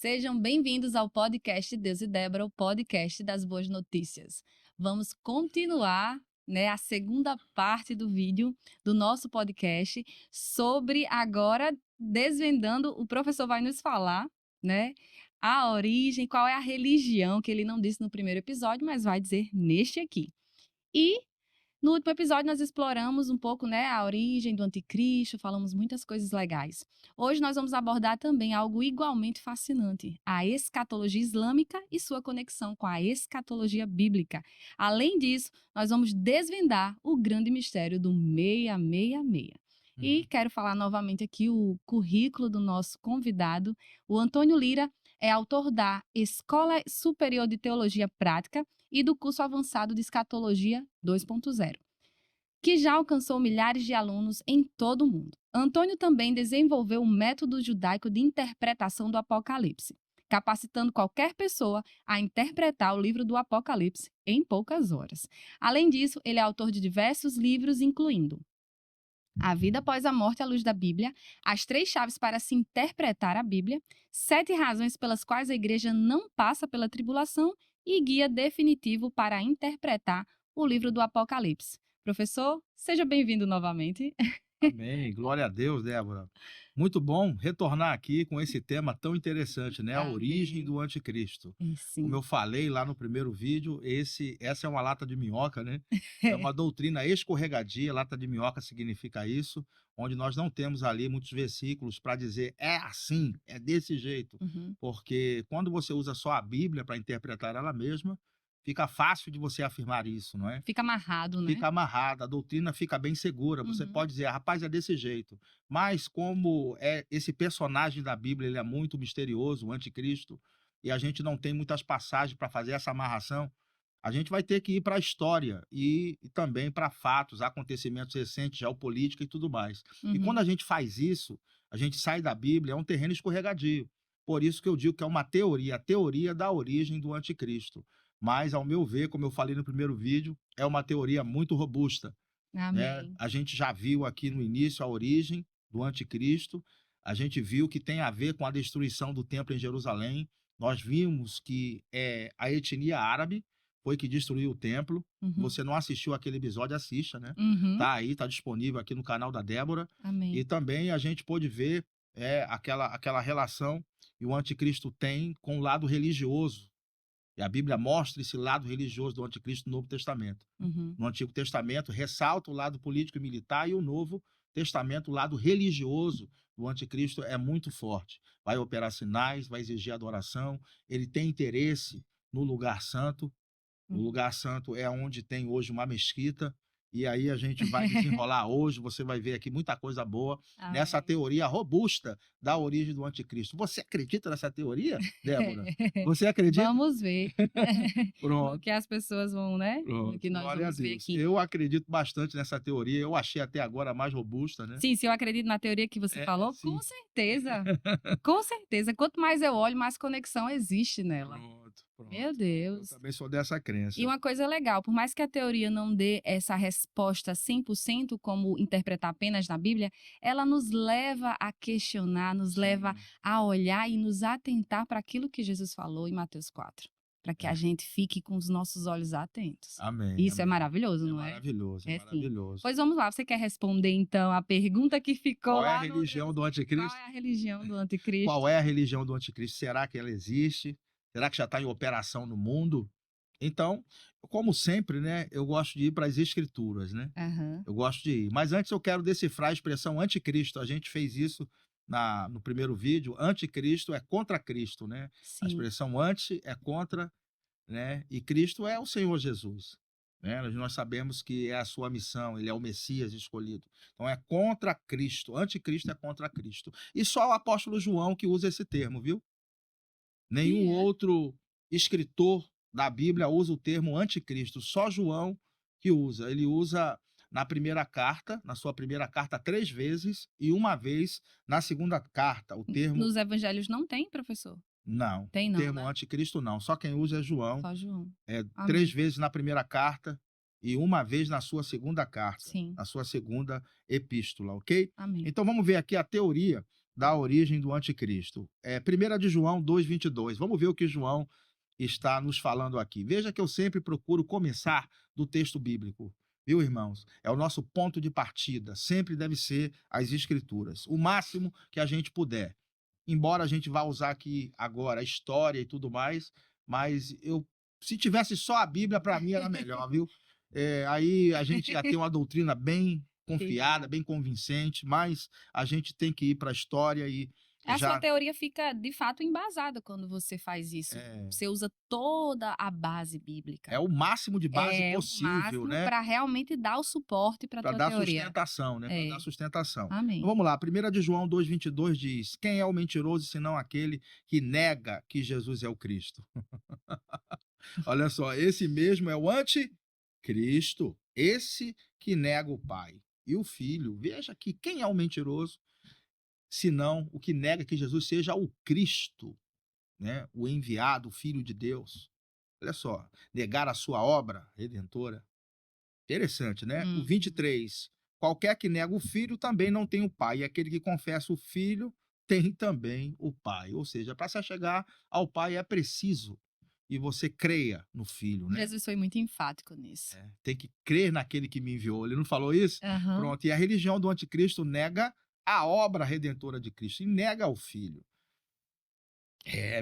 Sejam bem-vindos ao podcast Deus e Débora, o podcast das boas notícias. Vamos continuar, a segunda parte do vídeo do nosso podcast sobre agora desvendando, o professor vai nos falar, a origem, qual é a religião que ele não disse no primeiro episódio, mas vai dizer neste aqui. E no último episódio, nós exploramos um pouco, a origem do anticristo, falamos muitas coisas legais. Hoje nós vamos abordar também algo igualmente fascinante, a escatologia islâmica e sua conexão com a escatologia bíblica. Além disso, nós vamos desvendar o grande mistério do 666. E quero falar novamente aqui o currículo do nosso convidado. O Antônio Lira é autor da Escola Superior de Teologia Prática e do curso avançado de Escatologia 2.0, que já alcançou milhares de alunos em todo o mundo. Antônio também desenvolveu um método judaico de interpretação do Apocalipse, capacitando qualquer pessoa a interpretar o livro do Apocalipse em poucas horas. Além disso, ele é autor de diversos livros, incluindo A Vida Após a Morte à Luz da Bíblia, As 3 Chaves para se Interpretar a Bíblia, 7 Razões pelas quais a Igreja não passa pela tribulação e Guia Definitivo para interpretar o livro do Apocalipse. Professor, seja bem-vindo novamente. Amém. Glória a Deus, Débora. Muito bom retornar aqui com esse tema tão interessante, A origem do anticristo. Sim. Como eu falei lá no primeiro vídeo, essa é uma lata de minhoca, É uma doutrina escorregadia, lata de minhoca significa isso, onde nós não temos ali muitos versículos para dizer é assim, é desse jeito. Porque quando você usa só a Bíblia para interpretar ela mesma, fica fácil de você afirmar isso, não é? Fica amarrado, Fica amarrada, a doutrina fica bem segura. Você pode dizer, rapaz, é desse jeito. Mas como esse personagem da Bíblia, ele é muito misterioso, o anticristo, e a gente não tem muitas passagens para fazer essa amarração, a gente vai ter que ir para a história e também para fatos, acontecimentos recentes, geopolítica e tudo mais. E quando a gente faz isso, a gente sai da Bíblia, é um terreno escorregadio. Por isso que eu digo que é uma teoria, a teoria da origem do anticristo. Mas, ao meu ver, como eu falei no primeiro vídeo, é uma teoria muito robusta. Amém. A gente já viu aqui no início a origem do anticristo, a gente viu que tem a ver com a destruição do templo em Jerusalém, nós vimos que a etnia árabe foi que destruiu o templo. Você não assistiu aquele episódio, assista, Tá aí, tá disponível aqui no canal da Débora. Amém. E também a gente pôde ver aquela relação que o anticristo tem com o lado religioso. E a Bíblia mostra esse lado religioso do anticristo no Novo Testamento. No Antigo Testamento, ressalta o lado político e militar, e o Novo Testamento, o lado religioso do anticristo é muito forte. Vai operar sinais, vai exigir adoração, ele tem interesse no lugar santo. O lugar santo é onde tem hoje uma mesquita, e aí a gente vai desenrolar hoje, você vai ver aqui muita coisa boa nessa teoria robusta da origem do anticristo. Você acredita nessa teoria, Débora? Você acredita? Vamos ver. Pronto. O que as pessoas vão, Pronto. O que nós Glória vamos a ver Deus. aqui. Eu acredito bastante nessa teoria, eu achei até agora a mais robusta, Sim, se eu acredito na teoria que você falou, sim. com certeza. Com certeza. Quanto mais eu olho, mais conexão existe nela. Pronto. Meu Eu Deus. também sou dessa crença. E uma coisa legal, por mais que a teoria não dê essa resposta 100% como interpretar apenas na Bíblia, ela nos leva a questionar, nos leva a olhar e nos atentar para aquilo que Jesus falou em Mateus 4. Para que a gente fique com os nossos olhos atentos. Amém. Isso é amém. maravilhoso, não é? Maravilhoso, É sim. maravilhoso. Pois vamos lá, você quer responder então a pergunta que ficou Qual é lá a religião do anticristo? Qual é a religião do anticristo? Qual é a religião do anticristo? Será que ela existe? Será que já está em operação no mundo? Então, como sempre, eu gosto de ir para as escrituras, Eu gosto de ir. Mas antes eu quero decifrar a expressão anticristo. A gente fez isso no primeiro vídeo. Anticristo é contra Cristo, A Sim. expressão anti é contra, E Cristo é o Senhor Jesus. Nós sabemos que é a sua missão, ele é o Messias escolhido. Então é contra Cristo, anticristo é contra Cristo. E só o apóstolo João que usa esse termo, viu? Nenhum outro escritor da Bíblia usa o termo anticristo, só João que usa. Ele usa na sua primeira carta 3 vezes, e uma vez na segunda carta, o termo... Nos evangelhos não tem, professor? Não, tem não, termo anticristo não, só quem usa é João. Só João. 3 vezes na primeira carta e uma vez na sua segunda carta, Sim. na sua segunda epístola, ok? Amém. Então vamos ver aqui a teoria da origem do anticristo. 1 de João 2:22. Vamos ver o que João está nos falando aqui. Veja que eu sempre procuro começar do texto bíblico, viu, irmãos? É o nosso ponto de partida, sempre deve ser as escrituras, o máximo que a gente puder. Embora a gente vá usar aqui agora a história e tudo mais, mas se tivesse só a Bíblia, para mim era melhor, viu? Aí a gente ia ter uma doutrina bem confiada, bem convincente, mas a gente tem que ir para a história e A sua teoria fica, de fato, embasada quando você faz isso. Você usa toda a base bíblica. É o máximo de base possível, né? Para realmente dar o suporte para a tua teoria. Para dar sustentação, né? Para dar sustentação. Amém. Então, vamos lá, 1 de João 2:22 diz: quem é o mentiroso senão aquele que nega que Jesus é o Cristo? Olha só, esse mesmo é o anticristo, esse que nega o Pai e o Filho. Veja que quem é o mentiroso senão o que nega que Jesus seja o Cristo, né? O enviado, o Filho de Deus. Olha só, negar a sua obra redentora. Interessante, né? O 23. Qualquer que nega o Filho também não tem o Pai, e aquele que confessa o Filho tem também o Pai. Ou seja, para se chegar ao Pai é preciso e você creia no Filho, né? Jesus foi muito enfático nisso. Tem que crer naquele que me enviou. Ele não falou isso? Pronto. E a religião do anticristo nega a obra redentora de Cristo e nega o Filho.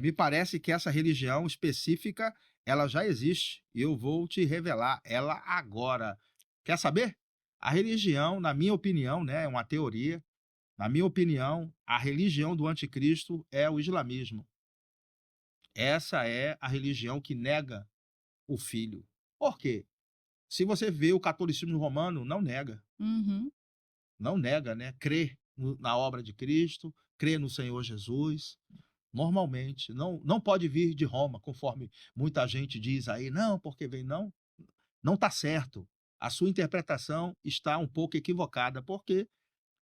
Me parece que essa religião específica, ela já existe e eu vou te revelar ela agora. Quer saber? A religião, na minha opinião, né, é uma teoria. Na minha opinião, a religião do anticristo é o islamismo. Essa é a religião que nega o Filho. Por quê? Se você vê o catolicismo romano, não nega. Não nega, né? Crê na obra de Cristo, crê no Senhor Jesus. Normalmente, não pode vir de Roma, conforme muita gente diz aí, não, porque vem, não está certo. A sua interpretação está um pouco equivocada, porque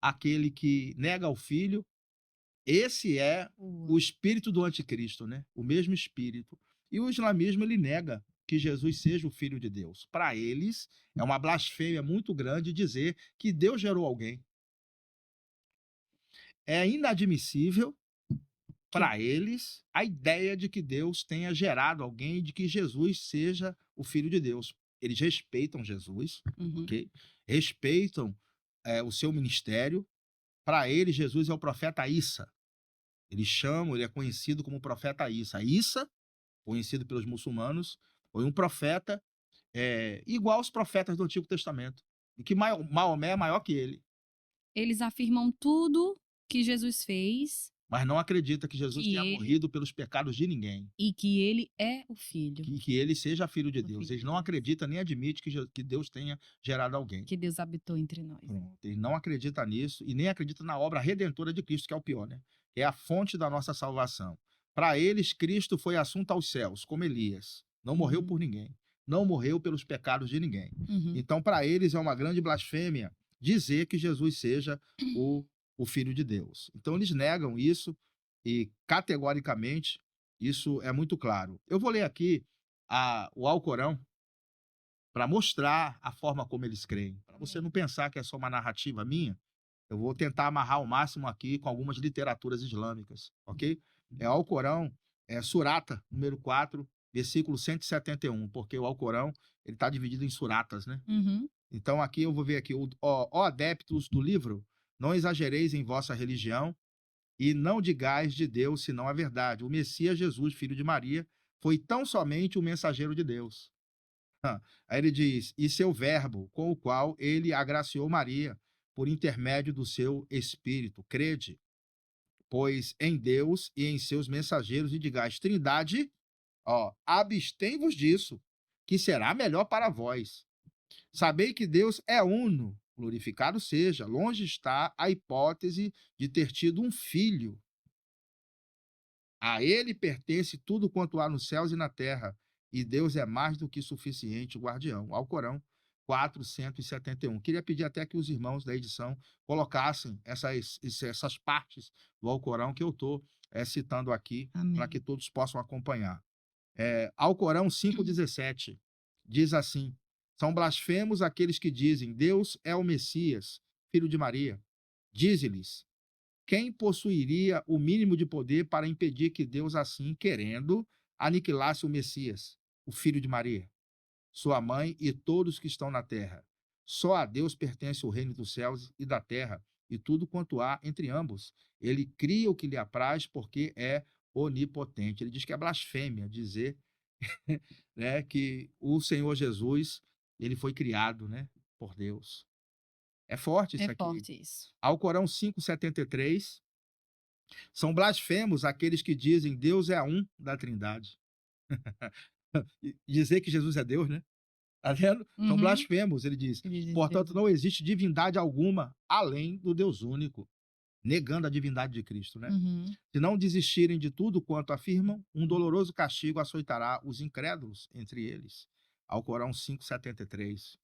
aquele que nega o Filho, esse é o espírito do anticristo, né? O mesmo espírito. E o islamismo, ele nega que Jesus seja o Filho de Deus. Para eles, é uma blasfêmia muito grande dizer que Deus gerou alguém. É inadmissível para eles a ideia de que Deus tenha gerado alguém e de que Jesus seja o Filho de Deus. Eles respeitam Jesus, ok? Respeitam o seu ministério. Para eles, Jesus é o profeta Issa. Eles chamam, ele é conhecido como profeta Issa. Issa, conhecido pelos muçulmanos, foi um profeta igual aos profetas do Antigo Testamento. E que Maomé é maior que ele. Eles afirmam tudo que Jesus fez, mas não acredita que Jesus tenha morrido pelos pecados de ninguém. E que ele é o Filho. Que ele seja filho de Deus. Eles não acreditam nem admitem que Deus tenha gerado alguém. Que Deus habitou entre nós. Pronto. Eles não acreditam nisso e nem acreditam na obra redentora de Cristo, que é o pior, né? É a fonte da nossa salvação. Para eles, Cristo foi assunto aos céus, como Elias. Não morreu por ninguém. Não morreu pelos pecados de ninguém. Então, para eles, é uma grande blasfêmia dizer que Jesus seja o Filho de Deus. Então, eles negam isso e, categoricamente, isso é muito claro. Eu vou ler aqui o Alcorão para mostrar a forma como eles creem. Para você não pensar que é só uma narrativa minha, eu vou tentar amarrar ao máximo aqui com algumas literaturas islâmicas, ok? O Alcorão, Surata, número 4, versículo 171, porque o Alcorão está dividido em suratas, né? Então, aqui eu vou ver aqui, ó adeptos do livro, não exagereis em vossa religião e não digais de Deus senão a verdade. O Messias Jesus, filho de Maria, foi tão somente o mensageiro de Deus. Aí ele diz, e seu verbo, com o qual ele agraciou Maria, por intermédio do seu Espírito. Crede, pois em Deus e em seus mensageiros, e digais, Trindade, abstém-vos disso, que será melhor para vós. Sabei que Deus é uno, glorificado seja, longe está a hipótese de ter tido um filho. A ele pertence tudo quanto há nos céus e na terra, e Deus é mais do que suficiente guardião. Alcorão 471. Queria pedir até que os irmãos da edição colocassem essas partes do Alcorão que eu estou citando aqui, para que todos possam acompanhar. Alcorão 5,17 diz assim, são blasfemos aqueles que dizem, Deus é o Messias, filho de Maria. Dize-lhes, quem possuiria o mínimo de poder para impedir que Deus, assim querendo, aniquilasse o Messias, o filho de Maria, sua mãe e todos que estão na terra? Só a Deus pertence o reino dos céus e da terra, e tudo quanto há entre ambos. Ele cria o que lhe apraz, porque é onipotente. Ele diz que é blasfêmia dizer, né, que o Senhor Jesus, ele foi criado, né, por Deus. É forte É isso aqui. forte isso. Alcorão 5,73. São blasfemos aqueles que dizem Deus é um da Trindade. E dizer que Jesus é Deus, né? Tá vendo? São Uhum. blasfemos, ele diz. Ele diz Portanto, Jesus. não existe divindade alguma além do Deus único, negando a divindade de Cristo, né? Uhum. Se não desistirem de tudo quanto afirmam, um doloroso castigo açoitará os incrédulos entre eles. Alcorão 5,73.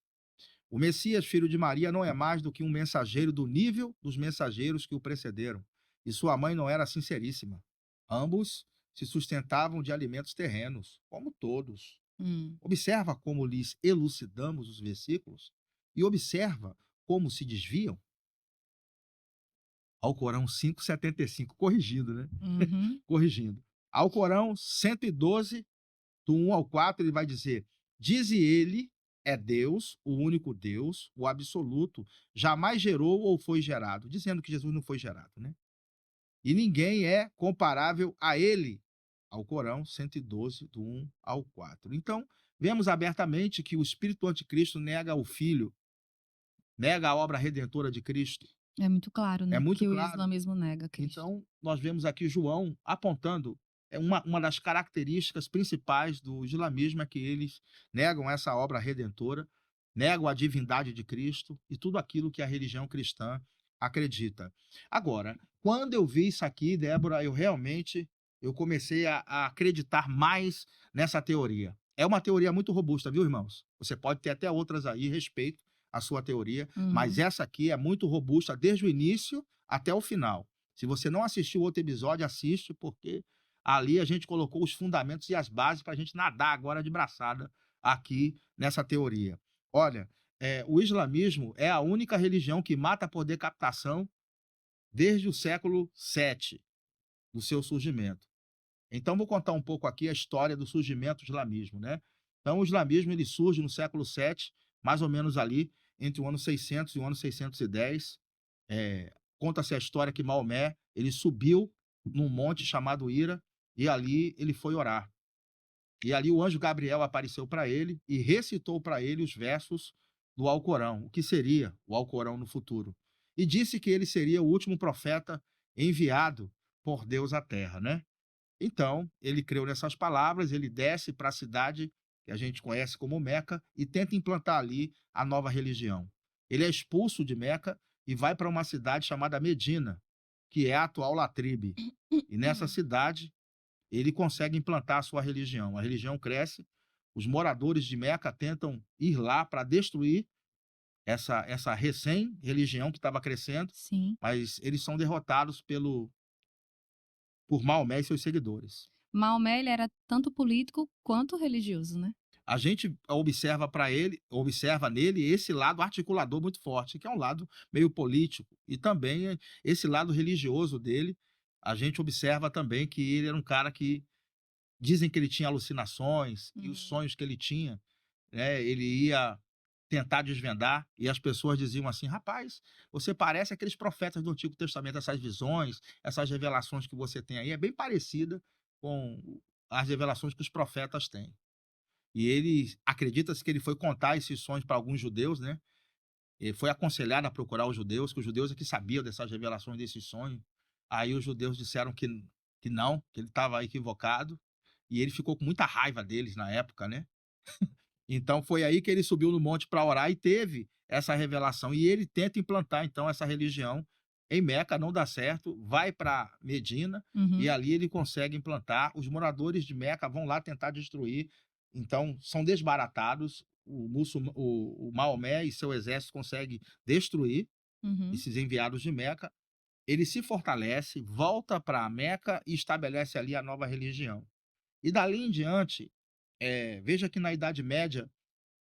O Messias, filho de Maria, não é mais do que um mensageiro do nível dos mensageiros que o precederam, e sua mãe não era sinceríssima. Ambos se sustentavam de alimentos terrenos, como todos. Hum. Observa como lhes elucidamos os versículos e observa como se desviam. Alcorão 5,75, corrigindo, né? Uhum. Corrigindo. Alcorão 112, do 1 ao 4, ele vai dizer: Dize ele, é Deus, o único Deus, o absoluto, jamais gerou ou foi gerado. Dizendo que Jesus não foi gerado, né? E ninguém é comparável a ele. Alcorão 112, do 1 ao 4. Então, vemos abertamente que o espírito do anticristo nega o Filho, nega a obra redentora de Cristo. É muito claro, É né, muito que o claro. islamismo nega Cristo. Então, nós vemos aqui João apontando uma das características principais do islamismo é que eles negam essa obra redentora, negam a divindade de Cristo e tudo aquilo que a religião cristã acredita. Agora, quando eu vi isso aqui, Débora, eu comecei a acreditar mais nessa teoria. É uma teoria muito robusta, viu, irmãos? Você pode ter até outras aí, respeito a sua teoria, mas Uhum. essa aqui é muito robusta desde o início até o final. Se você não assistiu outro episódio, assiste, porque ali a gente colocou os fundamentos e as bases para a gente nadar agora de braçada aqui nessa teoria. Olha, o islamismo é a única religião que mata por decapitação desde o século VII, do seu surgimento. Então, vou contar um pouco aqui a história do surgimento do islamismo, né? Então, o islamismo ele surge no século VII, mais ou menos ali, entre o ano 600 e o ano 610. Conta-se a história que Maomé, ele subiu num monte chamado Hira, e ali ele foi orar. E ali o anjo Gabriel apareceu para ele e recitou para ele os versos do Alcorão, o que seria o Alcorão no futuro. E disse que ele seria o último profeta enviado por Deus à terra, né? Então, ele creu nessas palavras, ele desce para a cidade que a gente conhece como Meca e tenta implantar ali a nova religião. Ele é expulso de Meca e vai para uma cidade chamada Medina, que é a atual Latribe. E nessa cidade, ele consegue implantar a sua religião. A religião cresce, os moradores de Meca tentam ir lá para destruir essa recém-religião que estava crescendo, Sim. mas eles são derrotados por Maomé e seus seguidores. Maomé, ele era tanto político quanto religioso, né? A gente observa nele esse lado articulador muito forte, que é um lado meio político, e também esse lado religioso dele. A gente observa também que ele era um cara que dizem que ele tinha alucinações e os Uhum. sonhos que ele tinha, né, ele ia tentar desvendar e as pessoas diziam assim: rapaz, você parece aqueles profetas do Antigo Testamento, essas visões, essas revelações que você tem aí, é bem parecida com as revelações que os profetas têm. E ele acredita-se que ele foi contar esses sonhos para alguns judeus, né? Ele foi aconselhado a procurar os judeus, que os judeus é que sabiam dessas revelações, desses sonhos. Aí os judeus disseram que não, que ele estava equivocado. E ele ficou com muita raiva deles na época, né? Então foi aí que ele subiu no monte para orar e teve essa revelação. E ele tenta implantar então essa religião em Meca, não dá certo, vai para Medina e Uhum. ali ele consegue implantar. Os moradores de Meca vão lá tentar destruir, então são desbaratados. O Maomé e seu exército conseguem destruir Uhum. esses enviados de Meca. Ele se fortalece, volta para Meca e estabelece ali a nova religião. E dali em diante, veja que na Idade Média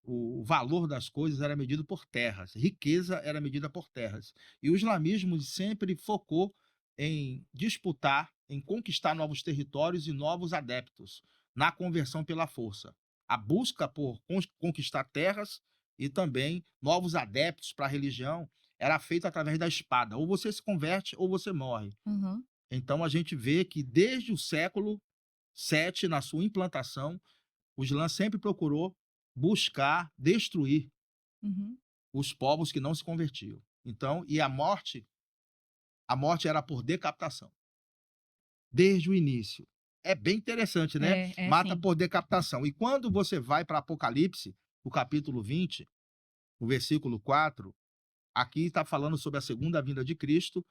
o valor das coisas era medido por terras, riqueza era medida por terras. E o islamismo sempre focou em disputar, em conquistar novos territórios e novos adeptos, na conversão pela força. A busca por conquistar terras e também novos adeptos para a religião era feita através da espada. Ou você se converte ou você morre. Uhum. Então a gente vê que desde o século VII, na sua implantação, o Islã sempre procurou buscar destruir Uhum. os povos que não se convertiam. Então, e a morte era por decapitação, desde o início. É bem interessante, né? É Mata sim. por decapitação. E quando você vai para Apocalipse, o capítulo 20, o versículo 4, aqui está falando sobre a segunda vinda de Cristo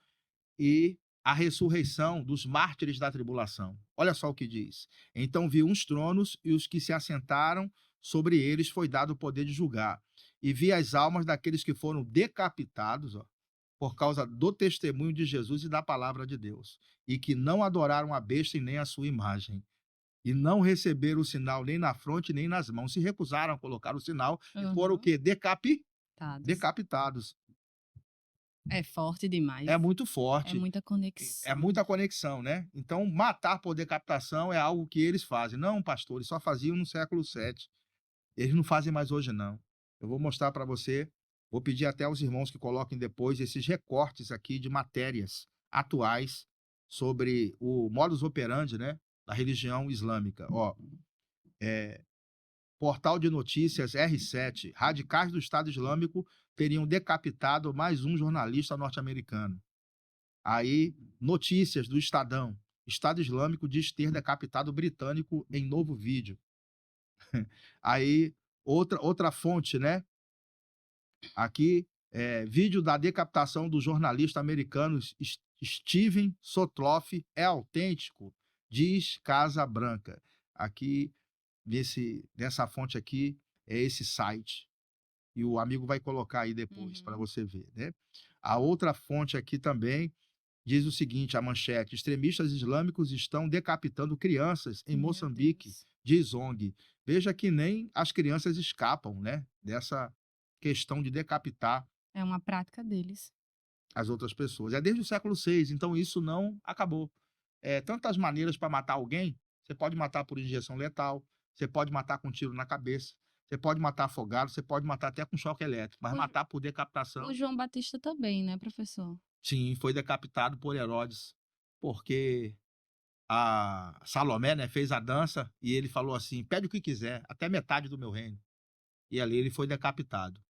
e a ressurreição dos mártires da tribulação. Olha só o que diz. Então vi uns tronos e os que se assentaram sobre eles foi dado o poder de julgar. E vi as almas daqueles que foram decapitados, ó, por causa do testemunho de Jesus e da palavra de Deus, e que não adoraram a besta e nem a sua imagem, e não receberam o sinal nem na fronte nem nas mãos, se recusaram a colocar o sinal e foram o Uhum. quê? Dados. Decapitados. É forte É demais. muito É forte. muita É conexão. muita conexão, né? Então, matar por decapitação é algo que eles fazem. Não, pastor, eles só faziam no século VII. Eles não fazem mais hoje, não. Eu vou mostrar para você, vou pedir até aos irmãos que coloquem depois esses recortes aqui de matérias atuais sobre o modus operandi, né, da religião islâmica. Ó, portal de notícias R7, radicais do Estado Islâmico teriam decapitado mais um jornalista norte-americano. Aí, notícias do Estadão. Estado Islâmico diz ter decapitado britânico em novo vídeo. Aí, outra fonte, né? Aqui, vídeo da decapitação do jornalista americano Steven Sotloff é autêntico, diz Casa Branca. Aqui, nessa fonte aqui, é esse site. E o amigo vai colocar aí depois para Uhum. você ver, né? A outra fonte aqui também diz o seguinte, a manchete: extremistas islâmicos estão decapitando crianças em Meu Moçambique, Deus. diz ONG. Veja que nem as crianças escapam, né, dessa questão de decapitar É uma prática deles. as outras pessoas. É desde o século VI, então isso não acabou. Tantas maneiras para matar alguém. Você pode matar por injeção letal, você pode matar com um tiro na cabeça, você pode matar afogado, você pode matar até com choque elétrico, mas O, Jo- matar por o decapitação. João Batista também, né, professor? Sim, foi decapitado por Herodes, porque a Salomé, né, fez a dança e ele falou assim: pede o que quiser, até metade do meu reino. E ali ele foi decapitado.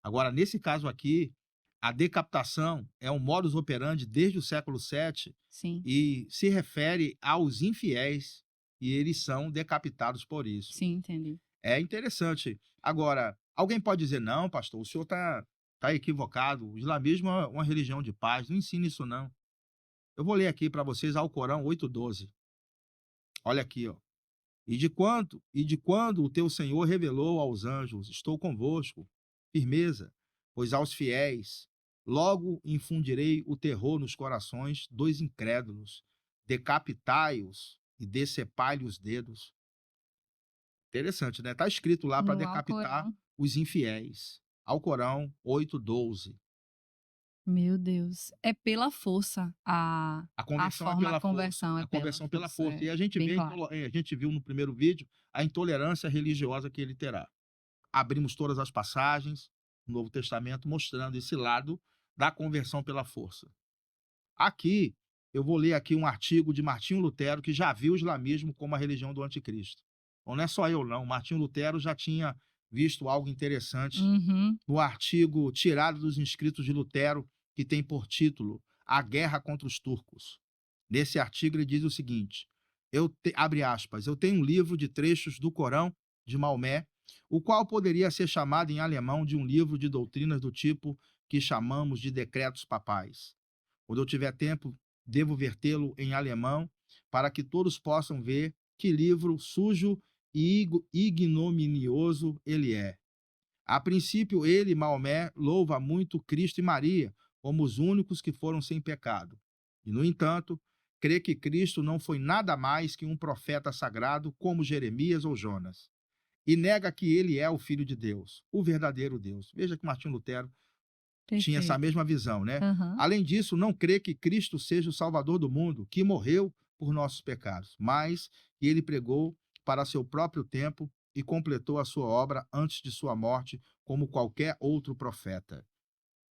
Agora, nesse caso aqui, a decapitação é um modus operandi desde o século VII Sim, e se refere aos infiéis e eles são decapitados por isso. sim, entendi. É interessante. Agora, alguém pode dizer: não, pastor, o senhor tá equivocado. O islamismo é uma religião de paz, não ensina isso não. Eu vou ler aqui para vocês Alcorão 8:12. Olha aqui, ó. E de quando o teu Senhor revelou aos anjos: estou convosco, firmeza, pois aos fiéis logo infundirei o terror nos corações dos incrédulos, decapitai-os e decepai-lhe os dedos. Interessante, né? Tá escrito lá para No decapitar Alcorão. os infiéis. Alcorão 8:12. Meu Deus. É pela força A a conversão é forma, a pela força. conversão é A pela conversão pela força. força. É E a gente bem claro. a gente viu no primeiro vídeo a intolerância religiosa que ele terá. Abrimos todas as passagens do Novo Testamento mostrando esse lado da conversão pela força. Aqui, eu vou ler aqui um artigo de Martinho Lutero, que já viu o islamismo como a religião do anticristo. Então, não é só eu, não. Martinho Lutero já tinha visto algo interessante Uhum. no artigo tirado dos inscritos de Lutero, que tem por título A Guerra contra os Turcos. Nesse artigo ele diz o seguinte, abre aspas, eu tenho um livro de trechos do Corão de Maomé, o qual poderia ser chamado em alemão de um livro de doutrinas do tipo que chamamos de decretos papais. Quando eu tiver tempo, devo vertê-lo em alemão para que todos possam ver que livro sujo e ignominioso ele é. A princípio, ele, Maomé, louva muito Cristo e Maria como os únicos que foram sem pecado. E, no entanto, crê que Cristo não foi nada mais que um profeta sagrado como Jeremias ou Jonas. E nega que ele é o Filho de Deus, o verdadeiro Deus. Veja que Martinho Lutero tinha essa Perfeito. mesma visão, né? Aham. Além disso, não crê que Cristo seja o Salvador do mundo, que morreu por nossos pecados, mas que ele pregou para seu próprio tempo e completou a sua obra antes de sua morte, como qualquer outro profeta.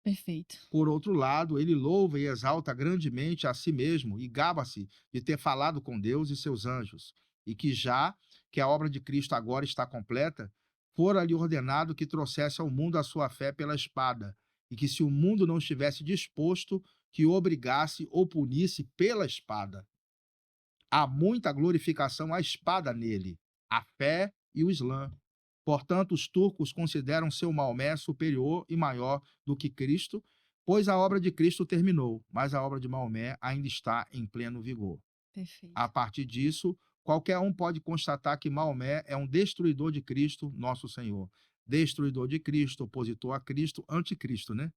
Perfeito. Por outro lado, ele louva e exalta grandemente a si mesmo e gaba-se de ter falado com Deus e seus anjos, e que já que a obra de Cristo agora está completa, fora-lhe ordenado que trouxesse ao mundo a sua fé pela espada, e que se o mundo não estivesse disposto, que o obrigasse ou punisse pela espada. Há muita glorificação à espada nele, a fé e o Islã. Portanto, os turcos consideram seu Maomé superior e maior do que Cristo, pois a obra de Cristo terminou, mas a obra de Maomé ainda está em pleno vigor. A Perfeito. partir disso, qualquer um pode constatar que Maomé é um destruidor de Cristo, nosso Senhor. Destruidor de Cristo, opositor a Cristo, anticristo, né?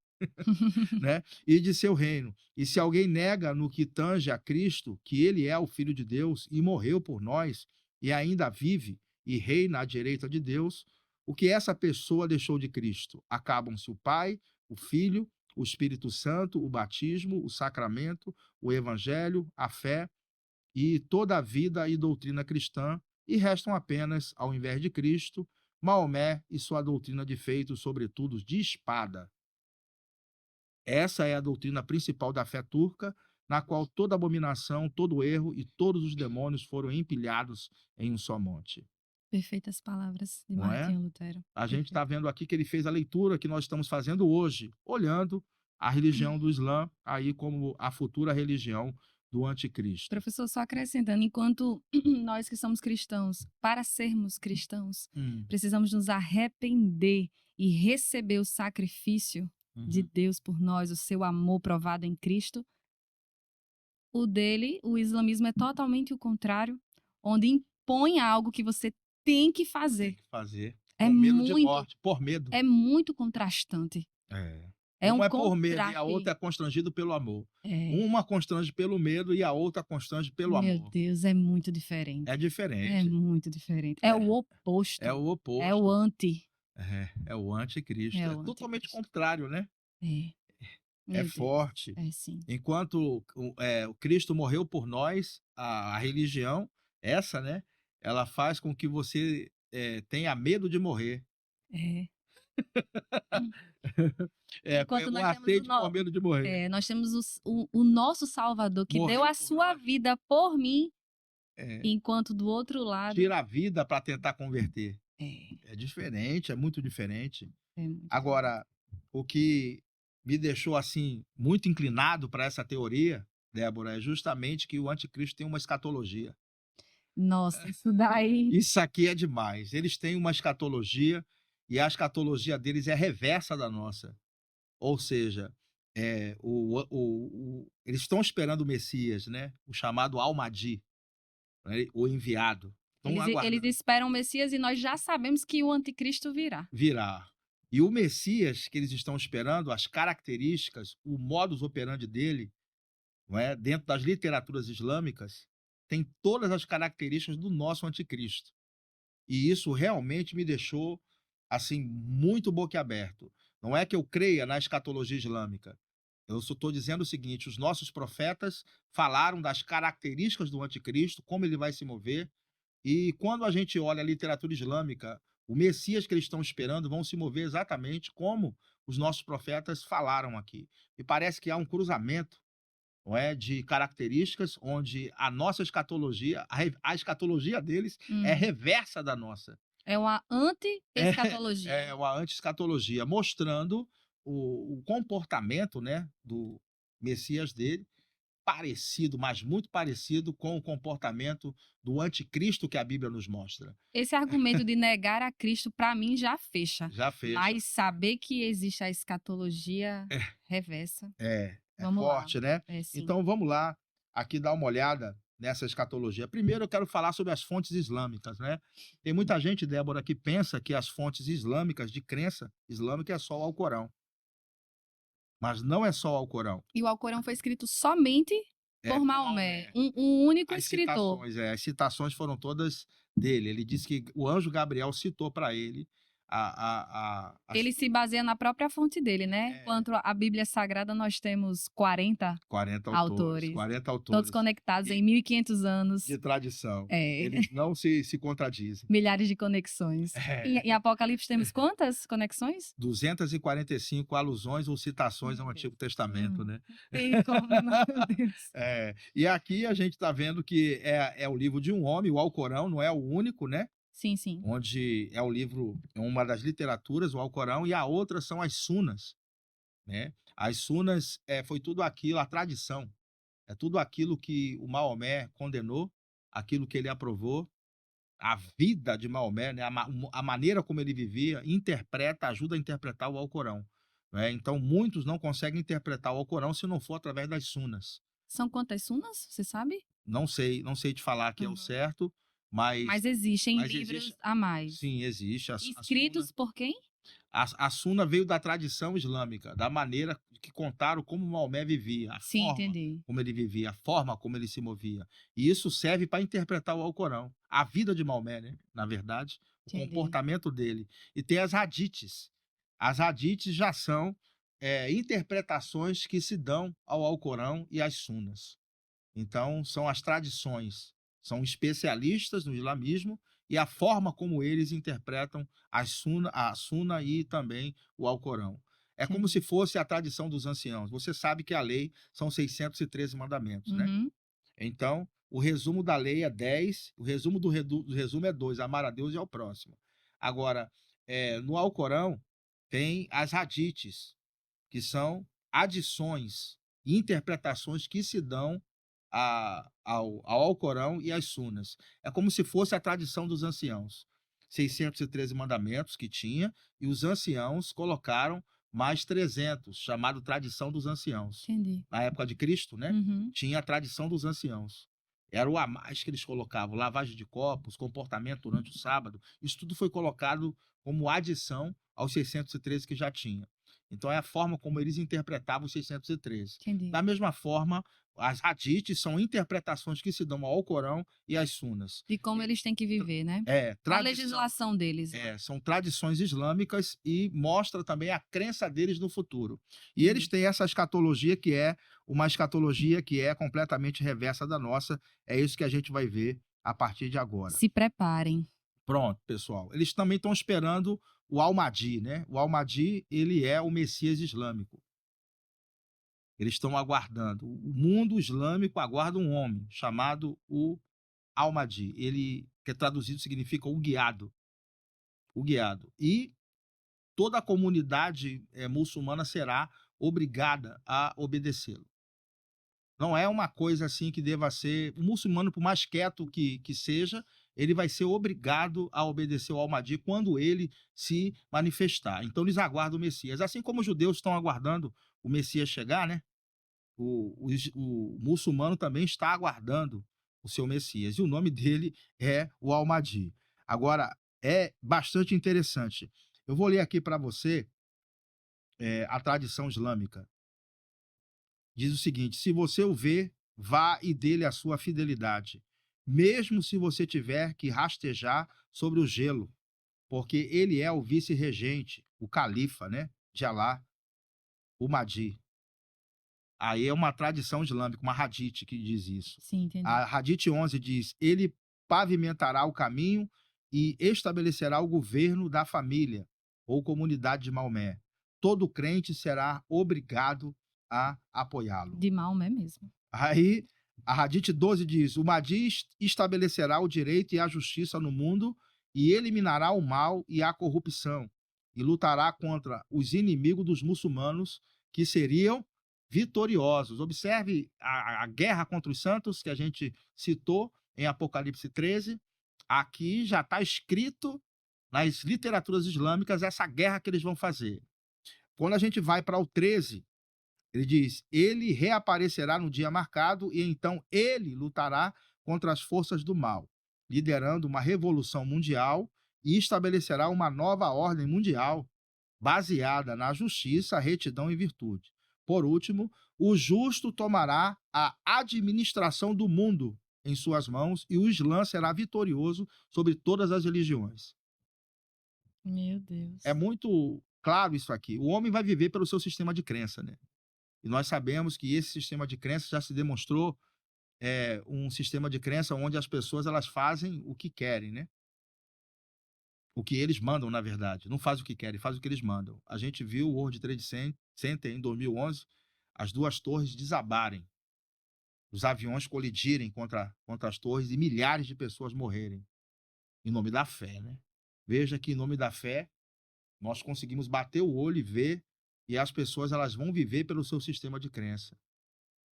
E de seu reino. E se alguém nega no que tange a Cristo, que ele é o Filho de Deus e morreu por nós, e ainda vive e reina à direita de Deus, o que essa pessoa deixou de Cristo? Acabam-se o Pai, o Filho, o Espírito Santo, o batismo, o sacramento, o Evangelho, a fé e toda a vida e doutrina cristã, e restam apenas, ao invés de Cristo, Maomé e sua doutrina de feitos, sobretudo de espada. Essa é a doutrina principal da fé turca, na qual toda abominação, todo erro e todos os demônios foram empilhados em um só monte. Perfeitas palavras de Não é? Martinho Lutero. A gente Perfeito. está vendo aqui que ele fez a leitura que nós estamos fazendo hoje, olhando a religião do Islã aí como a futura religião do anticristo. Professor, só acrescentando, enquanto nós que somos cristãos, para sermos cristãos, precisamos nos arrepender e receber o sacrifício de Uhum. Deus por nós, o seu amor provado em Cristo. O dele, o islamismo é totalmente o contrário, onde impõe algo que você tem que Tem fazer. que fazer. É Com medo de muito, morte, por medo. é muito contrastante. É. É um Um é por medo e a contraste. outra é constrangido pelo amor. É, Uma constrange pelo medo e a outra constrange pelo meu amor. Deus, é muito É diferente. É diferente. muito diferente. É o É oposto. o É o oposto. anti. É o anticristo. É É o totalmente anticristo. contrário, né? É, É meu Deus. forte. É sim. Enquanto o Cristo morreu por nós, a religião, essa, né? Ela faz com que você tenha medo de morrer. É. É Enquanto um nós temos aceite por medo de morrer. nós temos o nosso Salvador que deu Morreu a por sua nós. vida por mim, É, enquanto do outro lado tira a vida para tentar converter. é, É diferente, é muito diferente. é muito diferente. Agora, o que me deixou assim muito inclinado para essa teoria, Débora, é justamente que o anticristo tem uma escatologia. Nossa, isso daí. Isso aqui é demais. Eles têm uma escatologia e a escatologia deles é reversa da nossa. Ou seja, eles estão esperando o Messias, né? O chamado Al-Mahdi, né? O enviado. Estão Eles aguardando. esperam o Messias e nós já sabemos que o anticristo virá. Virá. E o Messias que eles estão esperando, as características, o modus operandi dele, não é? Dentro das literaturas islâmicas, tem todas as características do nosso anticristo. E isso realmente me deixou assim muito boquiaberto. Não é que eu creia na escatologia islâmica. Eu só estou dizendo o seguinte: os nossos profetas falaram das características do anticristo, como ele vai se mover, e quando a gente olha a literatura islâmica, o Messias que eles estão esperando vão se mover exatamente como os nossos profetas falaram aqui. E parece que há um cruzamento, não é, de características onde a nossa escatologia, a escatologia deles é reversa da nossa. É uma anti-escatologia. É uma anti-escatologia, mostrando o comportamento, né, do Messias dele, parecido, mas muito parecido com o comportamento do anticristo que a Bíblia nos mostra. Esse argumento de negar a Cristo, para mim, já fecha. Já fecha. Mas saber que existe a escatologia reversa. É Vamos forte, lá. né? É, sim. Então vamos lá, aqui dar uma olhada nessa escatologia. Primeiro eu quero falar sobre as fontes islâmicas, né? Tem muita gente, Débora, que pensa que as fontes islâmicas, de crença islâmica, é só o Alcorão. Mas não é só o Alcorão. E o Alcorão foi escrito somente por Maomé. Um único escritor. As citações foram todas dele. Ele disse que o anjo Gabriel citou para ele Ele se baseia na própria fonte dele, né? É. Quanto à Bíblia Sagrada, nós temos 40 autores. 40 Todos autores conectados em 1.500 anos. de tradição. É. Eles não se contradizem. Milhares de conexões. Em Apocalipse temos quantas conexões? 245 alusões ou citações ao Antigo Testamento, né? Tem como, meu Deus. E aqui a gente está vendo que é o livro de um homem, o Alcorão, não é o único, né? Sim, sim. Onde é o livro, é uma das literaturas, o Alcorão, e a outra são as sunas, né? As sunas foi tudo aquilo, a tradição, é tudo aquilo que o Maomé condenou, aquilo que ele aprovou, a vida de Maomé, né? A maneira como ele vivia, ajuda a interpretar o Alcorão, né? Então, muitos não conseguem interpretar o Alcorão se não for através das sunas. São quantas sunas, você sabe? Não sei te falar aqui ao certo, mas existem livros a mais. Sim, existe. Escritos por quem? A suna veio da tradição islâmica, da maneira que contaram como Maomé vivia, entendi. como ele vivia, a forma como ele se movia. E isso serve para interpretar o Alcorão, a vida de Maomé, né? Na verdade, o comportamento dele. E tem as hadiths. As hadiths já são interpretações que se dão ao Alcorão e às sunas. Então, são as tradições, são especialistas no islamismo e a forma como eles interpretam a suna e também o Alcorão. É como se fosse a tradição dos anciãos. Você sabe que a lei são 613 mandamentos, né? Então, o resumo da lei é 10, o resumo do resumo é 2, amar a Deus e ao próximo. Agora, no Alcorão, tem as hadiths, que são adições e interpretações que se dão ao Alcorão e às sunas. É como se fosse a tradição dos anciãos. 613 mandamentos que tinha, e os anciãos colocaram mais 300, chamado tradição dos anciãos. Entendi. Na época de Cristo, né? Tinha a tradição dos anciãos. Era o a mais que eles colocavam, lavagem de copos, comportamento durante o sábado. Isso tudo foi colocado como adição aos 613 que já tinha. Então é a forma como eles interpretavam os 613. Entendi. Da mesma forma, as hadiths são interpretações que se dão ao Alcorão e às sunas. De como eles têm que viver, né? A legislação deles. São tradições islâmicas e mostra também a crença deles no futuro. E eles têm essa escatologia que é uma escatologia que é completamente reversa da nossa. É isso que a gente vai ver a partir de agora. Se preparem. Pronto, pessoal. Eles também estão esperando o Al-Mahdi, né? O Al-Mahdi, ele é o Messias islâmico. Eles estão aguardando. O mundo islâmico aguarda um homem chamado o Al-Mahdi. Ele, que é traduzido, significa o guiado. O guiado. E toda a comunidade muçulmana será obrigada a obedecê-lo. Não é uma coisa assim que deva ser... O muçulmano, por mais quieto que seja, ele vai ser obrigado a obedecer ao Al-Mahdi quando ele se manifestar. Então, eles aguardam o Messias. Assim como os judeus estão aguardando o Messias chegar, né? O muçulmano também está aguardando o seu Messias. E o nome dele é o Al-Mahdi. Agora, é bastante interessante. Eu vou ler aqui para você a tradição islâmica. Diz o seguinte: se você o vê, vá e dê-lhe a sua fidelidade, mesmo se você tiver que rastejar sobre o gelo, porque ele é o vice-regente, o califa, né, de Alá, o Mahdi. Aí é uma tradição islâmica, uma hadith que diz isso. Sim, entendi. A hadith 11 diz: ele pavimentará o caminho e estabelecerá o governo da família ou comunidade de Maomé. Todo crente será obrigado a apoiá-lo. De Maomé mesmo. Aí a hadith 12 diz: o Mahdi estabelecerá o direito e a justiça no mundo e eliminará o mal e a corrupção e lutará contra os inimigos dos muçulmanos, que seriam vitoriosos. Observe a guerra contra os santos que a gente citou em Apocalipse 13. Aqui já está escrito nas literaturas islâmicas essa guerra que eles vão fazer. Quando a gente vai para o 13, ele diz: ele reaparecerá no dia marcado e então ele lutará contra as forças do mal, liderando uma revolução mundial e estabelecerá uma nova ordem mundial baseada na justiça, retidão e virtude. Por último, o justo tomará a administração do mundo em suas mãos e o Islã será vitorioso sobre todas as religiões. Meu Deus. É muito claro isso aqui. O homem vai viver pelo seu sistema de crença, né? E nós sabemos que esse sistema de crença já se demonstrou um sistema de crença onde as pessoas elas fazem o que querem, né? O que eles mandam, na verdade. Não faz o que querem, faz o que eles mandam. A gente viu o World Trade Center em 2011, as duas torres desabarem, os aviões colidirem contra as torres e milhares de pessoas morrerem. Em nome da fé, né? Veja que em nome da fé, nós conseguimos bater o olho e ver, e as pessoas elas vão viver pelo seu sistema de crença,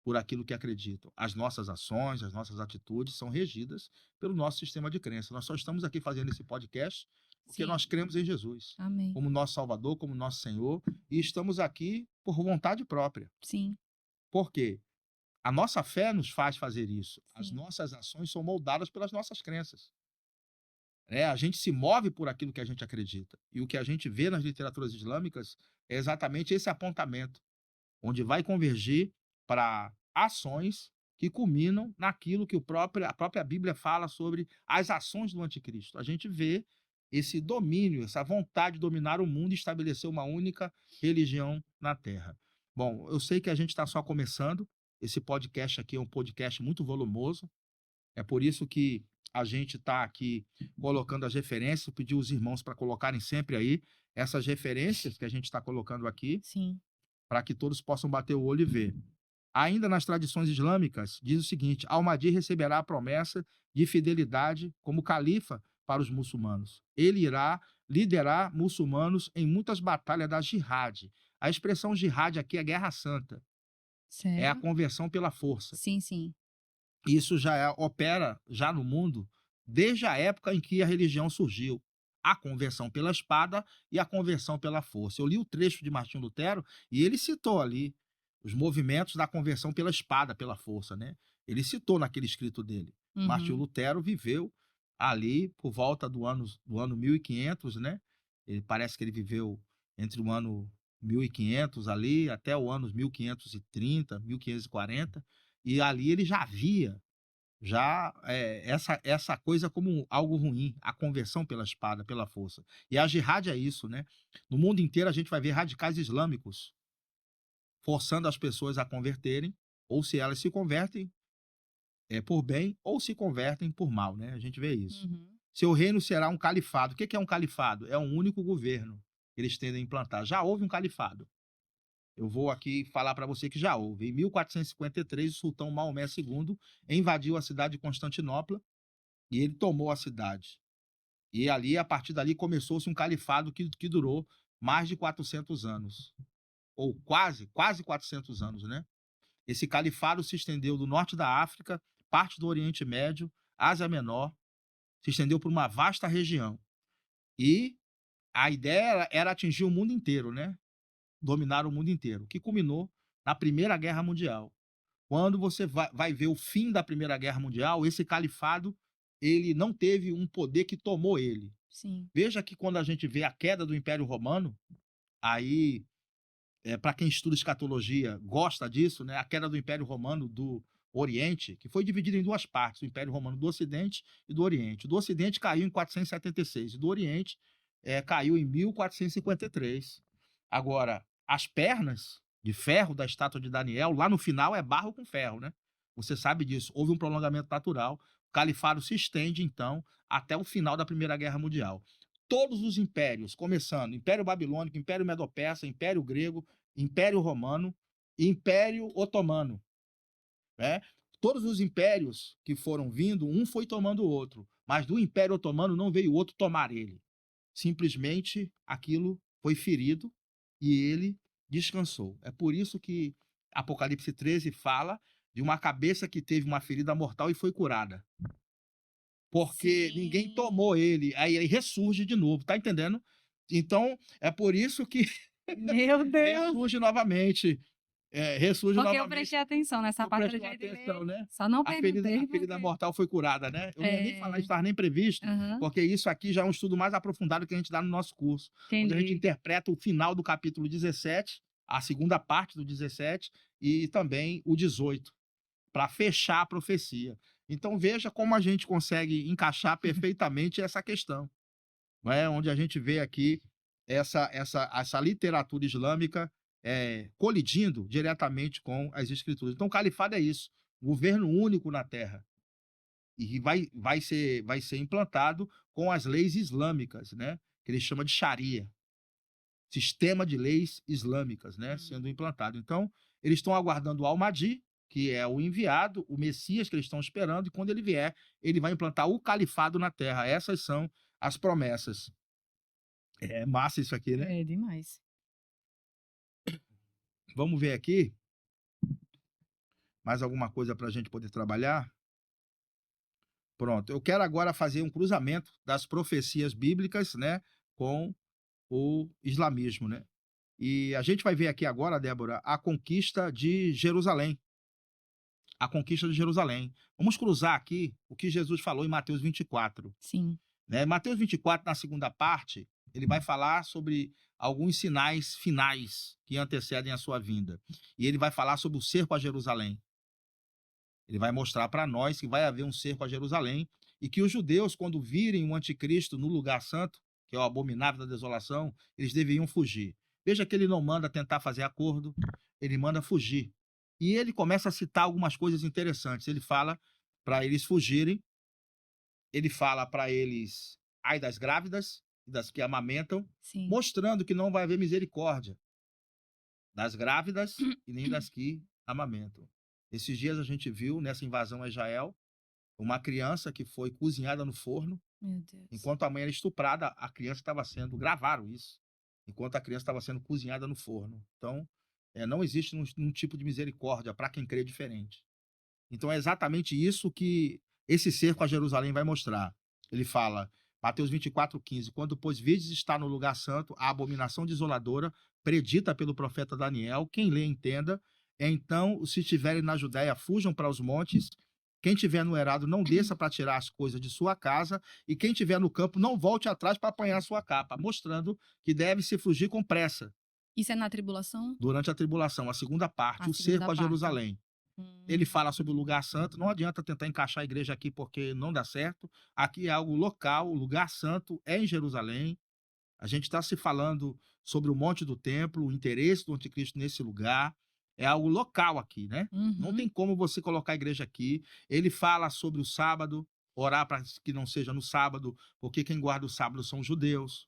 por aquilo que acreditam. As nossas ações, as nossas atitudes são regidas pelo nosso sistema de crença. Nós só estamos aqui fazendo esse podcast porque Sim. nós cremos em Jesus, Amém. como nosso Salvador, como nosso Senhor, e estamos aqui por vontade própria. Sim. Por quê? A nossa fé nos faz fazer isso. As Sim. nossas ações são moldadas pelas nossas crenças. A gente se move por aquilo que a gente acredita. E o que a gente vê nas literaturas islâmicas é exatamente esse apontamento, onde vai convergir para ações que culminam naquilo que a própria Bíblia fala sobre as ações do anticristo. A gente vê esse domínio, essa vontade de dominar o mundo e estabelecer uma única religião na Terra. Bom, eu sei que a gente está só começando. Esse podcast aqui é um podcast muito volumoso. É por isso que a gente está aqui colocando as referências, pedir os irmãos para colocarem sempre aí essas referências que a gente está colocando aqui, para que todos possam bater o olho e ver. Ainda nas tradições islâmicas, diz o seguinte: Al-Mahdi receberá a promessa de fidelidade como califa para os muçulmanos. Ele irá liderar muçulmanos em muitas batalhas da jihad. A expressão jihad aqui é guerra santa. Certo. É a conversão pela força. Sim, sim. Isso opera já no mundo desde a época em que a religião surgiu. A conversão pela espada e a conversão pela força. Eu li o trecho de Martinho Lutero e ele citou ali os movimentos da conversão pela espada, pela força, né? Ele citou naquele escrito dele. Martinho Lutero viveu ali por volta do ano 1500, né? Ele parece que ele viveu entre o ano 1500 ali até o ano 1530, 1540, e ali ele já via essa coisa como algo ruim, a conversão pela espada, pela força. E a jihad é isso, né? No mundo inteiro a gente vai ver radicais islâmicos forçando as pessoas a converterem, ou se elas se convertem por bem, ou se convertem por mal, né? A gente vê isso. Seu reino será um califado. O que é um califado? É um único governo que eles tendem a implantar. Já houve um califado. Eu vou aqui falar para você que já houve. Em 1453, o sultão Maomé II invadiu a cidade de Constantinopla e ele tomou a cidade. E ali, a partir dali, começou-se um califado que durou mais de 400 anos. Ou quase 400 anos, né? Esse califado se estendeu do norte da África, parte do Oriente Médio, Ásia Menor, se estendeu por uma vasta região. E a ideia era atingir o mundo inteiro, né? Dominar o mundo inteiro, que culminou na Primeira Guerra Mundial. Quando você vai ver o fim da Primeira Guerra Mundial, esse califado ele não teve um poder que tomou ele. Sim. Veja que quando a gente vê a queda do Império Romano, aí, para quem estuda escatologia, gosta disso, né? A queda do Império Romano do Oriente, que foi dividido em duas partes, o Império Romano do Ocidente e do Oriente. O do Ocidente caiu em 476, e do Oriente caiu em 1453. Agora, as pernas de ferro da estátua de Daniel, lá no final é barro com ferro, né? Você sabe disso. Houve um prolongamento natural. O califado se estende, então, até o final da Primeira Guerra Mundial. Todos os impérios, começando Império Babilônico, Império Medo-Persa, Império Grego, Império Romano e Império Otomano, né? Todos os impérios que foram vindo, um foi tomando o outro, mas do Império Otomano não veio o outro tomar ele. Simplesmente aquilo foi ferido e ele descansou. É por isso que Apocalipse 13 fala de uma cabeça que teve uma ferida mortal e foi curada. Porque ninguém tomou ele, aí ele ressurge de novo, tá entendendo? Então, é por isso que Meu Deus! ressurge novamente. Ressurge Porque novamente. eu prestei atenção nessa parte do atenção, né? Só não A perguntei. ferida mortal foi curada, né? Eu não ia nem falar, estava nem previsto, porque isso aqui já é um estudo mais aprofundado que a gente dá no nosso curso. Onde a gente interpreta o final do capítulo 17, a segunda parte do 17 e também o 18, para fechar a profecia. Então veja como a gente consegue encaixar perfeitamente essa questão. não é? Onde a gente vê aqui essa literatura islâmica colidindo diretamente com as escrituras. Então, o califado é isso, governo único na terra. E vai ser implantado com as leis islâmicas, né? Que ele chama de Sharia. Sistema de leis islâmicas, né? Sendo implantado. Então, eles estão aguardando o Al-Mahdi, que é o enviado, o Messias que eles estão esperando, e quando ele vier, ele vai implantar o califado na terra. Essas são as promessas. É massa isso aqui, né? É demais. Vamos ver aqui mais alguma coisa para a gente poder trabalhar. Pronto, eu quero agora fazer um cruzamento das profecias bíblicas, né, com o islamismo, né? E a gente vai ver aqui agora, Débora, a conquista de Jerusalém. A conquista de Jerusalém. Vamos cruzar aqui o que Jesus falou em Mateus 24. Sim. Né? Mateus 24, na segunda parte, ele vai falar sobre alguns sinais finais que antecedem a sua vinda. E ele vai falar sobre o cerco a Jerusalém. Ele vai mostrar para nós que vai haver um cerco a Jerusalém e que os judeus, quando virem o anticristo no lugar santo, que é o abominável da desolação, eles deveriam fugir. Veja que ele não manda tentar fazer acordo, ele manda fugir. E ele começa a citar algumas coisas interessantes. Ele fala para eles fugirem, ele fala para eles, ai das grávidas e das que amamentam, Sim. mostrando que não vai haver misericórdia das grávidas e nem das que amamentam. Esses dias a gente viu, nessa invasão a Israel, uma criança que foi cozinhada no forno. Meu Deus. Enquanto a mãe era estuprada, a criança estava sendo... Gravaram isso. Enquanto a criança estava sendo cozinhada no forno. Então, não existe um tipo de misericórdia para quem crê diferente. Então, é exatamente isso que esse cerco a Jerusalém vai mostrar. Ele fala, Mateus 24:15, quando, pois, vides estar no lugar santo, a abominação desoladora, predita pelo profeta Daniel, quem lê entenda, então, se estiverem na Judéia, fujam para os montes, quem tiver no eirado, não desça para tirar as coisas de sua casa, e quem tiver no campo, não volte atrás para apanhar sua capa, mostrando que deve-se fugir com pressa. Isso é na tribulação? Durante a tribulação, a segunda parte, o cerco a Jerusalém. Ele fala sobre o lugar santo, não adianta tentar encaixar a igreja aqui porque não dá certo. Aqui é algo local, o lugar santo é em Jerusalém. A gente está se falando sobre o Monte do Templo, o interesse do anticristo nesse lugar. É algo local aqui, né? Não tem como você colocar a igreja aqui. Ele fala sobre o sábado, orar para que não seja no sábado, porque quem guarda o sábado são os judeus.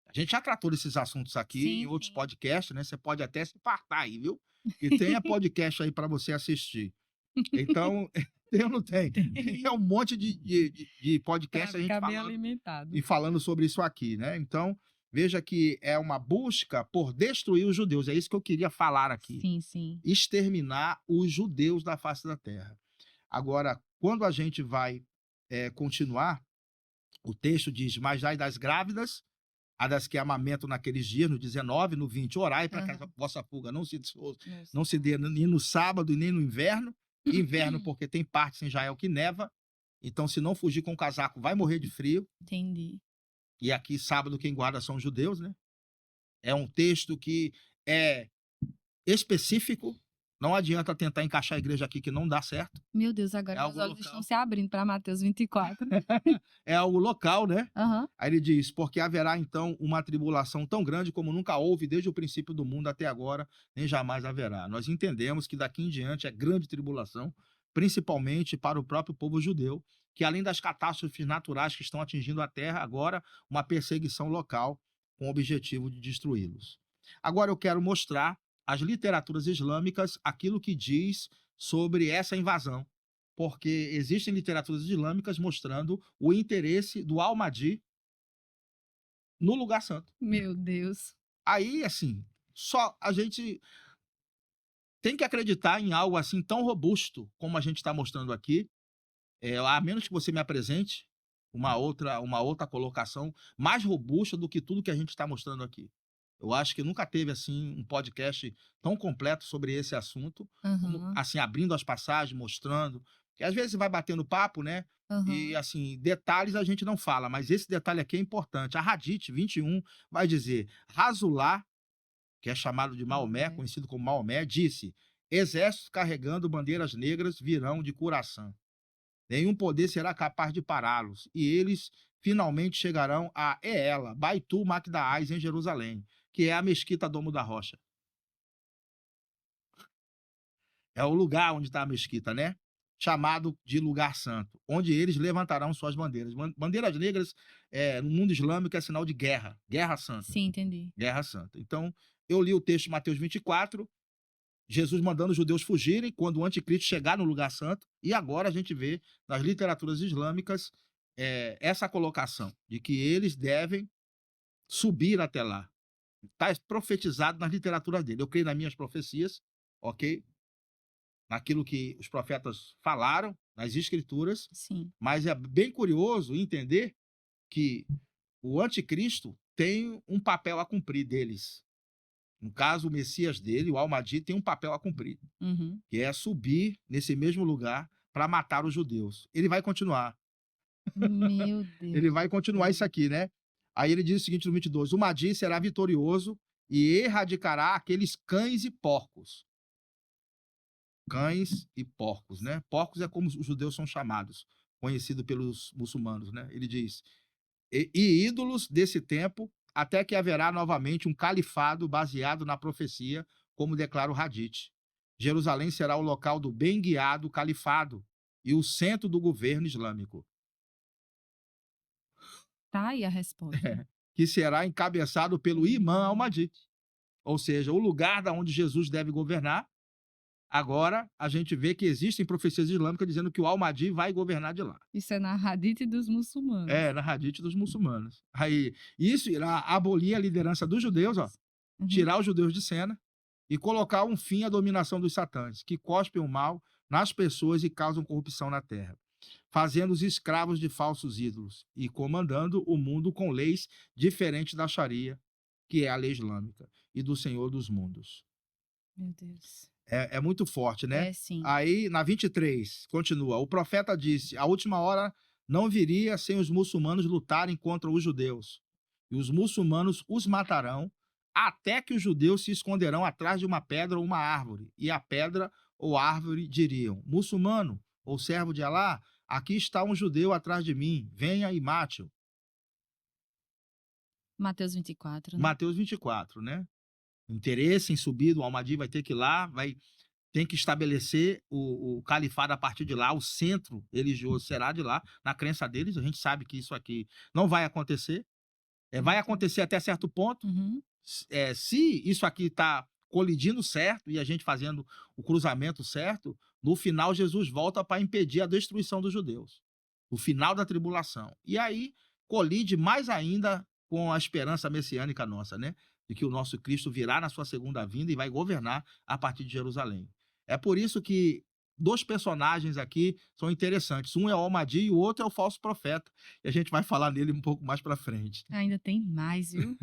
A gente já tratou desses assuntos aqui em outros podcasts, né? Você pode até se fartar aí, viu? E tenha podcast aí para você assistir. Então, tem ou não tem? Tem um monte de podcast a gente falando e falando sobre isso aqui, né? Então, veja que é uma busca por destruir os judeus. É isso que eu queria falar aqui. Sim, sim. Exterminar os judeus da face da terra. Agora, quando a gente vai continuar, o texto diz, mas ai das grávidas, a das que amamentam naqueles dias, no 19, no 20, orai para que a vossa fuga não se dê nem no sábado e nem no inverno. Inverno porque tem partes em Israel que neva, então se não fugir com o casaco vai morrer de frio. Entendi. E aqui sábado quem guarda são os judeus, né? É um texto que é específico, não adianta tentar encaixar a igreja aqui que não dá certo. Meu Deus, agora os olhos estão se abrindo para Mateus 24. É algo local, né? Uhum. Aí ele diz, porque haverá então uma tribulação tão grande como nunca houve desde o princípio do mundo até agora, nem jamais haverá. Nós entendemos que daqui em diante é grande tribulação, principalmente para o próprio povo judeu, que além das catástrofes naturais que estão atingindo a terra, agora uma perseguição local com o objetivo de destruí-los. Agora eu quero mostrar as literaturas islâmicas aquilo que diz sobre essa invasão, porque existem literaturas islâmicas mostrando o interesse do Al-Mahdi no lugar santo. Meu Deus. Aí, assim, só a gente tem que acreditar em algo assim tão robusto como a gente está mostrando aqui, a menos que você me apresente uma outra colocação mais robusta do que tudo que a gente está mostrando aqui. Eu acho que nunca teve assim um podcast tão completo sobre esse assunto, como, assim, abrindo as passagens, mostrando. Que às vezes vai batendo papo, né? E assim, detalhes a gente não fala, mas esse detalhe aqui é importante. A Hadith 21 vai dizer: Rasulullah, que é chamado de Maomé, conhecido como Maomé, disse: exércitos carregando bandeiras negras virão de Curaçã. Nenhum poder será capaz de pará-los, e eles finalmente chegarão a Eela, Baitul Magdaás, em Jerusalém, que é a mesquita Domo da Rocha. É o lugar onde está a mesquita, né? Chamado de lugar santo, onde eles levantarão suas bandeiras. Bandeiras negras, no mundo islâmico, é sinal de guerra, guerra santa. Sim, entendi. Guerra santa. Então, eu li o texto de Mateus 24, Jesus mandando os judeus fugirem quando o anticristo chegar no lugar santo, e agora a gente vê nas literaturas islâmicas essa colocação de que eles devem subir até lá. Está profetizado nas literaturas dele. Eu creio nas minhas profecias, ok? Naquilo que os profetas falaram, nas escrituras. Sim. Mas é bem curioso entender que o anticristo tem um papel a cumprir deles. No caso, o Messias dele, o Al-Mahdi, tem um papel a cumprir, que é subir nesse mesmo lugar para matar os judeus. Ele vai continuar. Meu Deus. Ele vai continuar isso aqui, né? Aí ele diz o seguinte no 22, o Mahdi será vitorioso e erradicará aqueles cães e porcos. Cães e porcos, né? Porcos é como os judeus são chamados, conhecido pelos muçulmanos, né? Ele diz, e ídolos desse tempo, até que haverá novamente um califado baseado na profecia, como declara o Hadith. Jerusalém será o local do bem guiado califado e o centro do governo islâmico. Tá aí a resposta. Que será encabeçado pelo Imã Al-Mahdi. Ou seja, o lugar da onde Jesus deve governar. Agora, a gente vê que existem profecias islâmicas dizendo que o Al-Mahdi vai governar de lá. Isso é na Hadith dos muçulmanos. Na Hadith dos muçulmanos. Aí, isso irá abolir a liderança dos judeus, ó, tirar os judeus de cena e colocar um fim à dominação dos satãs, que cospem o mal nas pessoas e causam corrupção na terra, fazendo os escravos de falsos ídolos e comandando o mundo com leis diferentes da Sharia, que é a lei islâmica, e do Senhor dos mundos. Meu Deus. É muito forte, né? Sim. Aí, na 23, continua. O profeta disse, a última hora não viria sem os muçulmanos lutarem contra os judeus. E os muçulmanos os matarão, até que os judeus se esconderão atrás de uma pedra ou uma árvore. E a pedra ou árvore diriam, muçulmano ou servo de Alá, aqui está um judeu atrás de mim, venha e mate-o. Mateus 24. Né? Mateus 24, né? Interesse em subir do Al-Mahdi vai ter que ir lá, tem que estabelecer o califado a partir de lá, o centro religioso será de lá, na crença deles, a gente sabe que isso aqui não vai acontecer, vai acontecer até certo ponto, se isso aqui está colidindo certo e a gente fazendo o cruzamento certo, no final Jesus volta para impedir a destruição dos judeus, o final da tribulação, e aí colide mais ainda com a esperança messiânica nossa, né? De que o nosso Cristo virá na sua segunda vinda e vai governar a partir de Jerusalém. É por isso que dois personagens aqui são interessantes. Um é o Al-Mahdi e o outro é o falso profeta. E a gente vai falar nele um pouco mais para frente. Ainda tem mais, viu?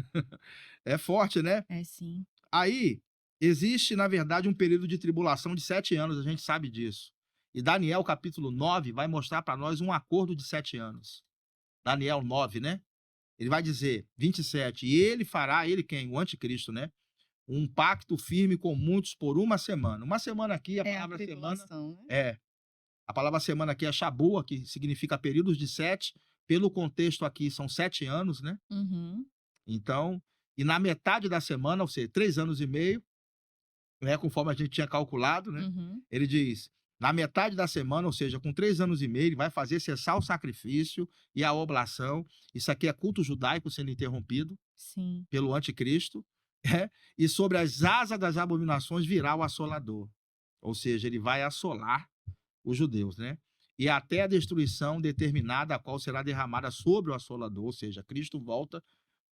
É forte, né? É sim. Aí, existe, na verdade, um período de tribulação de 7 anos, a gente sabe disso. E Daniel, capítulo 9, vai mostrar para nós um acordo de 7 anos. Daniel 9, né? Ele vai dizer, 27, e ele fará, ele quem? O anticristo, né? Um pacto firme com muitos por uma semana. Uma semana aqui, a palavra semana... Né? A palavra semana aqui é Shabua, que significa períodos de 7. Pelo contexto aqui, são 7 anos, né? Então, e na metade da semana, ou seja, 3 anos e meio, né? Conforme a gente tinha calculado, né? Ele diz... Na metade da semana, ou seja, com 3 anos e meio, ele vai fazer cessar o sacrifício e a oblação. Isso aqui é culto judaico sendo interrompido pelo anticristo. E sobre as asas das abominações virá o assolador. Ou seja, ele vai assolar os judeus, né? E até a destruição determinada, a qual será derramada sobre o assolador. Ou seja, Cristo volta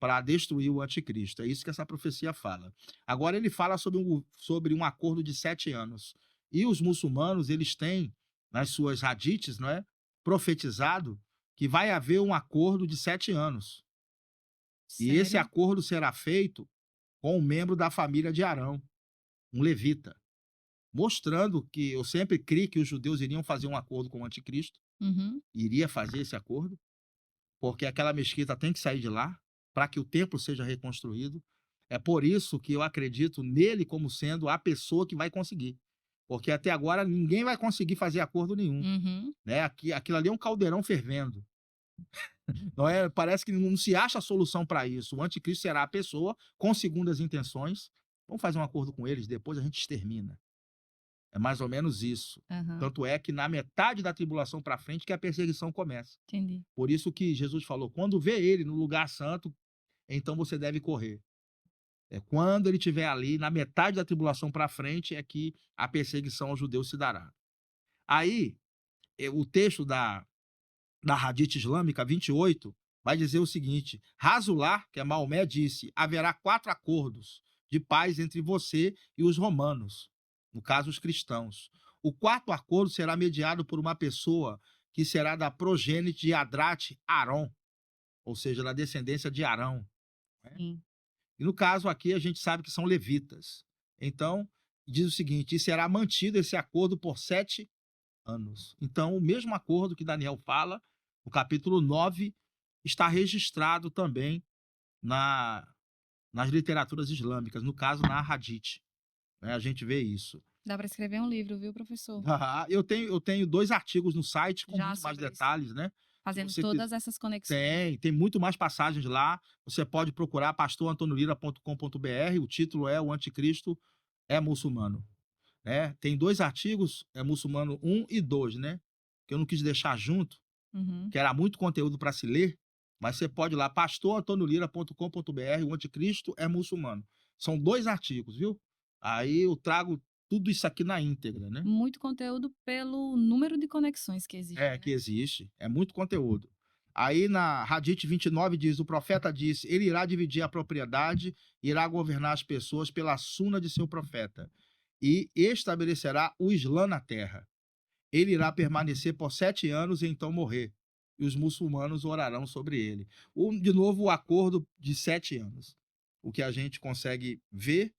para destruir o anticristo. É isso que essa profecia fala. Agora ele fala sobre um acordo de 7 anos. E os muçulmanos, eles têm, nas suas hadiths, não é, profetizado que vai haver um acordo de 7 anos. Sério? E esse acordo será feito com um membro da família de Arão, um levita, mostrando que eu sempre criei que os judeus iriam fazer um acordo com o anticristo, iria fazer esse acordo, porque aquela mesquita tem que sair de lá, para que o templo seja reconstruído. É por isso que eu acredito nele como sendo a pessoa que vai conseguir. Porque até agora ninguém vai conseguir fazer acordo nenhum. Né? Aquilo ali é um caldeirão fervendo. Não é? Parece que não se acha a solução para isso. O anticristo será a pessoa com segundas intenções. Vamos fazer um acordo com eles, depois a gente extermina. É mais ou menos isso. Aham, Tanto é que na metade da tribulação para frente que a perseguição começa. entendi. Por isso que Jesus falou: quando vê ele no lugar santo, então você deve correr. É quando ele estiver ali, na metade da tribulação para frente, é que a perseguição aos judeus se dará. Aí, o texto da Hadith Islâmica 28 vai dizer o seguinte: Rasullah, que é Maomé, disse: haverá 4 acordos de paz entre você e os romanos, no caso os cristãos. O 4º acordo será mediado por uma pessoa que será da progênite de Hadrat Aron, ou seja, da descendência de Arão, né? Sim. E no caso aqui a gente sabe que são levitas. Então, diz o seguinte: e será mantido esse acordo por 7 anos. Então, o mesmo acordo que Daniel fala, no capítulo 9, está registrado também na, nas literaturas islâmicas, no caso na Hadith, né? A gente vê isso. Dá para escrever um livro, viu, professor? Eu tenho 2 artigos no site com Já muito mais sobre isso. detalhes, né? Se Fazendo você todas essas conexões. tem muito mais passagens lá. Você pode procurar pastorantonolira.com.br. O título é O Anticristo é Muçulmano, né? Tem 2 artigos, é Muçulmano 1 e 2, né? Que eu não quis deixar junto, Uhum. que era muito conteúdo para se ler, mas você pode ir lá, pastorantonolira.com.br, o Anticristo é Muçulmano. São 2 artigos, viu? Aí eu trago tudo isso aqui na íntegra, né? Muito conteúdo pelo número de conexões que existe, É, né? que existe. É muito conteúdo. Aí na Hadith 29 diz: o profeta disse, ele irá dividir a propriedade, irá governar as pessoas pela suna de seu profeta e estabelecerá o Islã na terra. Ele irá permanecer por 7 anos e então morrer. E os muçulmanos orarão sobre ele. De novo, o acordo de 7 anos. O que a gente consegue ver,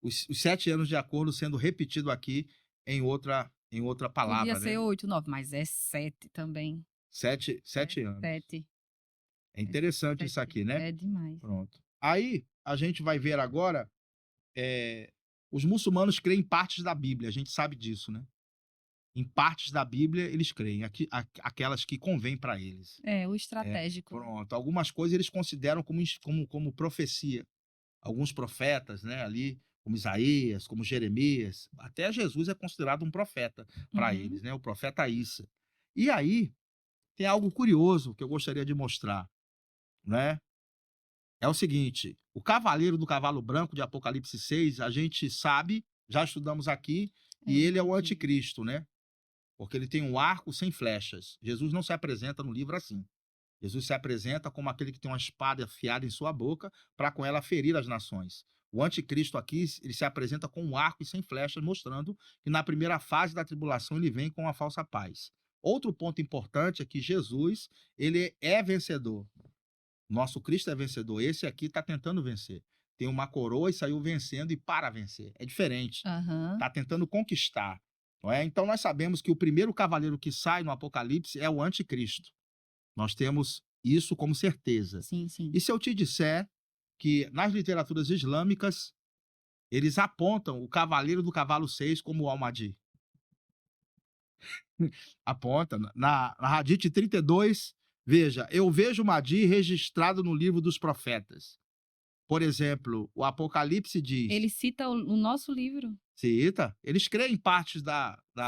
os 7 anos de acordo sendo repetido aqui em outra Podia palavra, ser né? 8, 9, mas é 7 também. Sete É anos. 7. É É interessante isso 7. aqui, né? É demais. Pronto. Aí, a gente vai ver agora, os muçulmanos creem em partes da Bíblia, a gente sabe disso, né? Em partes da Bíblia eles creem, aquelas que convêm para eles. É, o estratégico, né? Pronto. Algumas coisas eles consideram como profecia. Alguns profetas, né, ali, como Isaías, como Jeremias, até Jesus é considerado um profeta para Uhum. eles, né? O profeta Issa. E aí, tem algo curioso que eu gostaria de mostrar, né? É o seguinte: o cavaleiro do cavalo branco de Apocalipse 6, a gente sabe, já estudamos aqui, É e o ele é o antigo. anticristo, né? Porque ele tem um arco sem flechas. Jesus não se apresenta no livro assim. Jesus se apresenta como aquele que tem uma espada afiada em sua boca para com ela ferir as nações. O anticristo aqui, ele se apresenta com um arco e sem flechas, mostrando que na primeira fase da tribulação ele vem com a falsa paz. Outro ponto importante é que Jesus, ele é vencedor. Nosso Cristo é vencedor. Esse aqui está tentando vencer. Tem uma coroa e saiu vencendo e para vencer. É diferente. Aham. Está tentando conquistar. Não é? Então nós sabemos que o primeiro cavaleiro que sai no Apocalipse é o anticristo. Nós temos isso como certeza. Sim, sim. E se eu te disser que nas literaturas islâmicas eles apontam o cavaleiro do cavalo 6 como o Al-Mahdi? Aponta. Na Hadith 32, veja, eu vejo o Mahdi registrado no livro dos profetas. Por exemplo, o Apocalipse diz, Ele cita o nosso livro. cita, eles creem em partes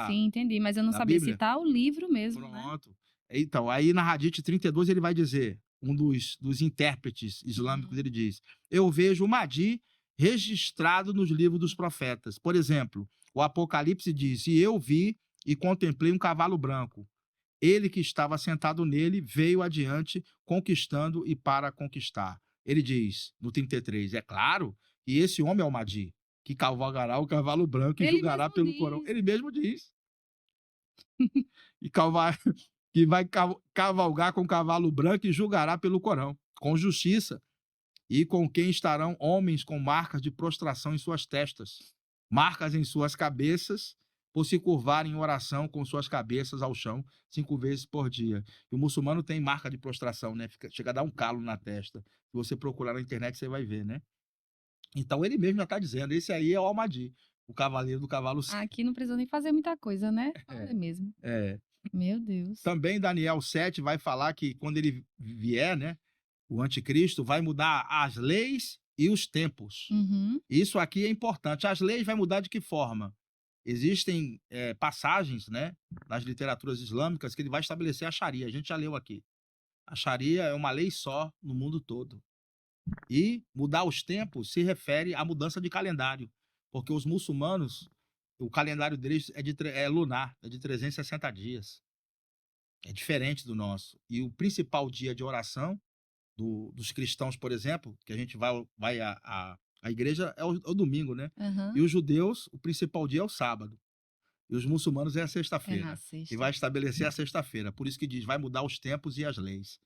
Sim, entendi, mas eu não da sabia Bíblia. citar o livro mesmo, né? Pronto. Então, aí na Hadith 32 ele vai dizer, um dos intérpretes islâmicos, ele diz, eu vejo o Mahdi registrado nos livros dos profetas. Por exemplo, o Apocalipse diz, e eu vi e contemplei um cavalo branco. Ele que estava sentado nele veio adiante, conquistando e para conquistar. Ele diz, no 33, é claro, e esse homem é o Mahdi, que cavalgará o cavalo branco e Ele julgará mesmo pelo Corão. diz. Ele mesmo diz. E que vai cavalgar com cavalo branco e julgará pelo Corão, com justiça, e com quem estarão homens com marcas de prostração em suas testas, marcas em suas cabeças, por se curvarem em oração com suas cabeças ao chão 5 vezes por dia. E o muçulmano tem marca de prostração, né? Chega a dar um calo na testa. Se você procurar na internet, você vai ver, né? Então ele mesmo já está dizendo, esse aí é o Al-Mahdi, o cavaleiro do cavalo. Aqui não precisa nem fazer muita coisa, né? Só É, ler mesmo. é. Meu Deus. Também Daniel 7 vai falar que quando ele vier, né, o anticristo vai mudar as leis e os tempos. Uhum. Isso aqui é importante. As leis vai mudar de que forma? Existem passagens, né, nas literaturas islâmicas que ele vai estabelecer a Sharia. A gente já leu aqui. A Sharia é uma lei só no mundo todo. E mudar os tempos se refere à mudança de calendário, porque os muçulmanos, o calendário deles é lunar, é de 360 dias. É diferente do nosso. E o principal dia de oração dos cristãos, por exemplo, que a gente vai à igreja é o domingo, né? E Aham. os judeus, o principal dia é o sábado. E os muçulmanos é a É na sexta-feira. E sexta. vai estabelecer a sexta-feira. Por isso que diz, vai mudar os tempos e as leis.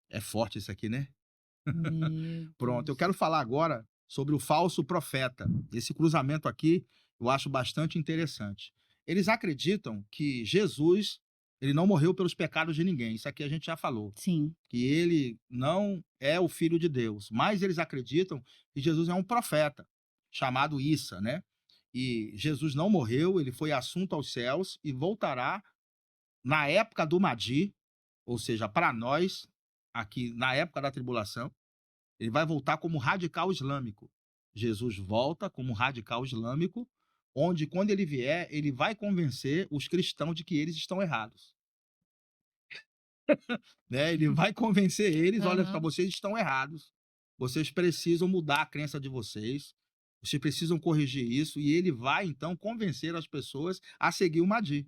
É forte isso aqui, né? Meu Pronto, eu Deus. quero falar agora sobre o falso profeta. Esse cruzamento aqui eu acho bastante interessante. Eles acreditam que Jesus, ele não morreu pelos pecados de ninguém. Isso aqui a gente já falou. Sim. Que ele não é o filho de Deus, mas eles acreditam que Jesus é um profeta chamado Issa, né? E Jesus não morreu, ele foi assunto aos céus e voltará na época do Mahdi, ou seja, para nós aqui na época da tribulação. Ele vai voltar como radical islâmico. Jesus volta como radical islâmico, onde, quando ele vier, ele vai convencer os cristãos de que eles estão errados. Né? Ele vai convencer eles: olha, para Aham. vocês estão errados. Vocês precisam mudar a crença de vocês. Vocês precisam corrigir isso. E ele vai, então, convencer as pessoas a seguir o Mahdi.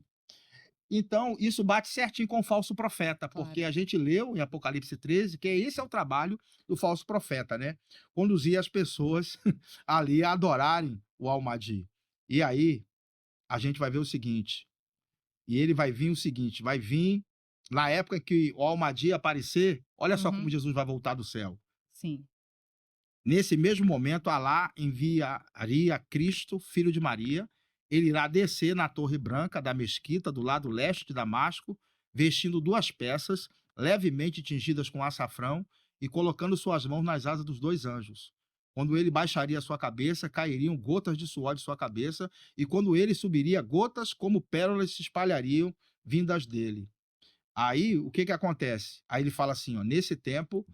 Então, isso bate certinho com o falso profeta, porque Claro. a gente leu em Apocalipse 13 que esse é o trabalho do falso profeta, né? Conduzir as pessoas ali a adorarem o Almadi. E aí, a gente vai ver o seguinte, e ele vai vir o seguinte, vai vir na época que o Almadi aparecer, olha só como Uhum. Jesus vai voltar do céu. Sim. Nesse mesmo momento, Alá enviaria Cristo, filho de Maria. Ele irá descer na Torre Branca da mesquita do lado leste de Damasco, vestindo 2 peças, levemente tingidas com açafrão, e colocando suas mãos nas asas dos 2 anjos. Quando ele baixaria sua cabeça, cairiam gotas de suor de sua cabeça, e quando ele subiria, gotas como pérolas se espalhariam vindas dele. Aí, o que acontece? Aí ele fala assim, ó, nesse tempo,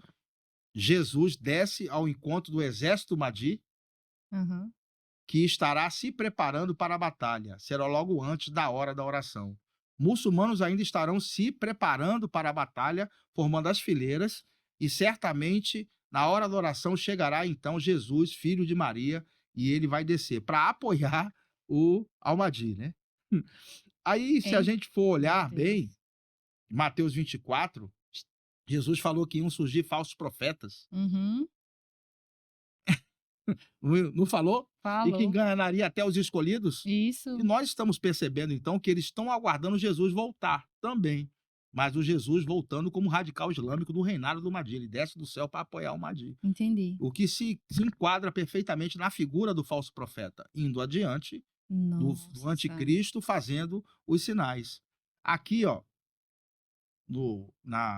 Jesus desce ao encontro do exército Mahdi, Aham. que estará se preparando para a batalha. Será logo antes da hora da oração. Muçulmanos ainda estarão se preparando para a batalha, formando as fileiras, e certamente na hora da oração chegará então Jesus, filho de Maria, e ele vai descer para apoiar o Al-Mahdi, né? Aí, se a Hein? gente for Meu olhar bem, Deus. Mateus 24, Jesus falou que iam surgir falsos profetas. Uhum. Não falou? E que Falou. enganaria até os escolhidos? E Isso. nós estamos percebendo, então, que eles estão aguardando Jesus voltar também. Mas o Jesus voltando como radical islâmico do reinado do Mahdi. Ele desce do céu para apoiar o Mahdi. Entendi. O que se enquadra perfeitamente na figura do falso profeta, indo adiante do Nossa. anticristo, fazendo os sinais. Aqui, ó,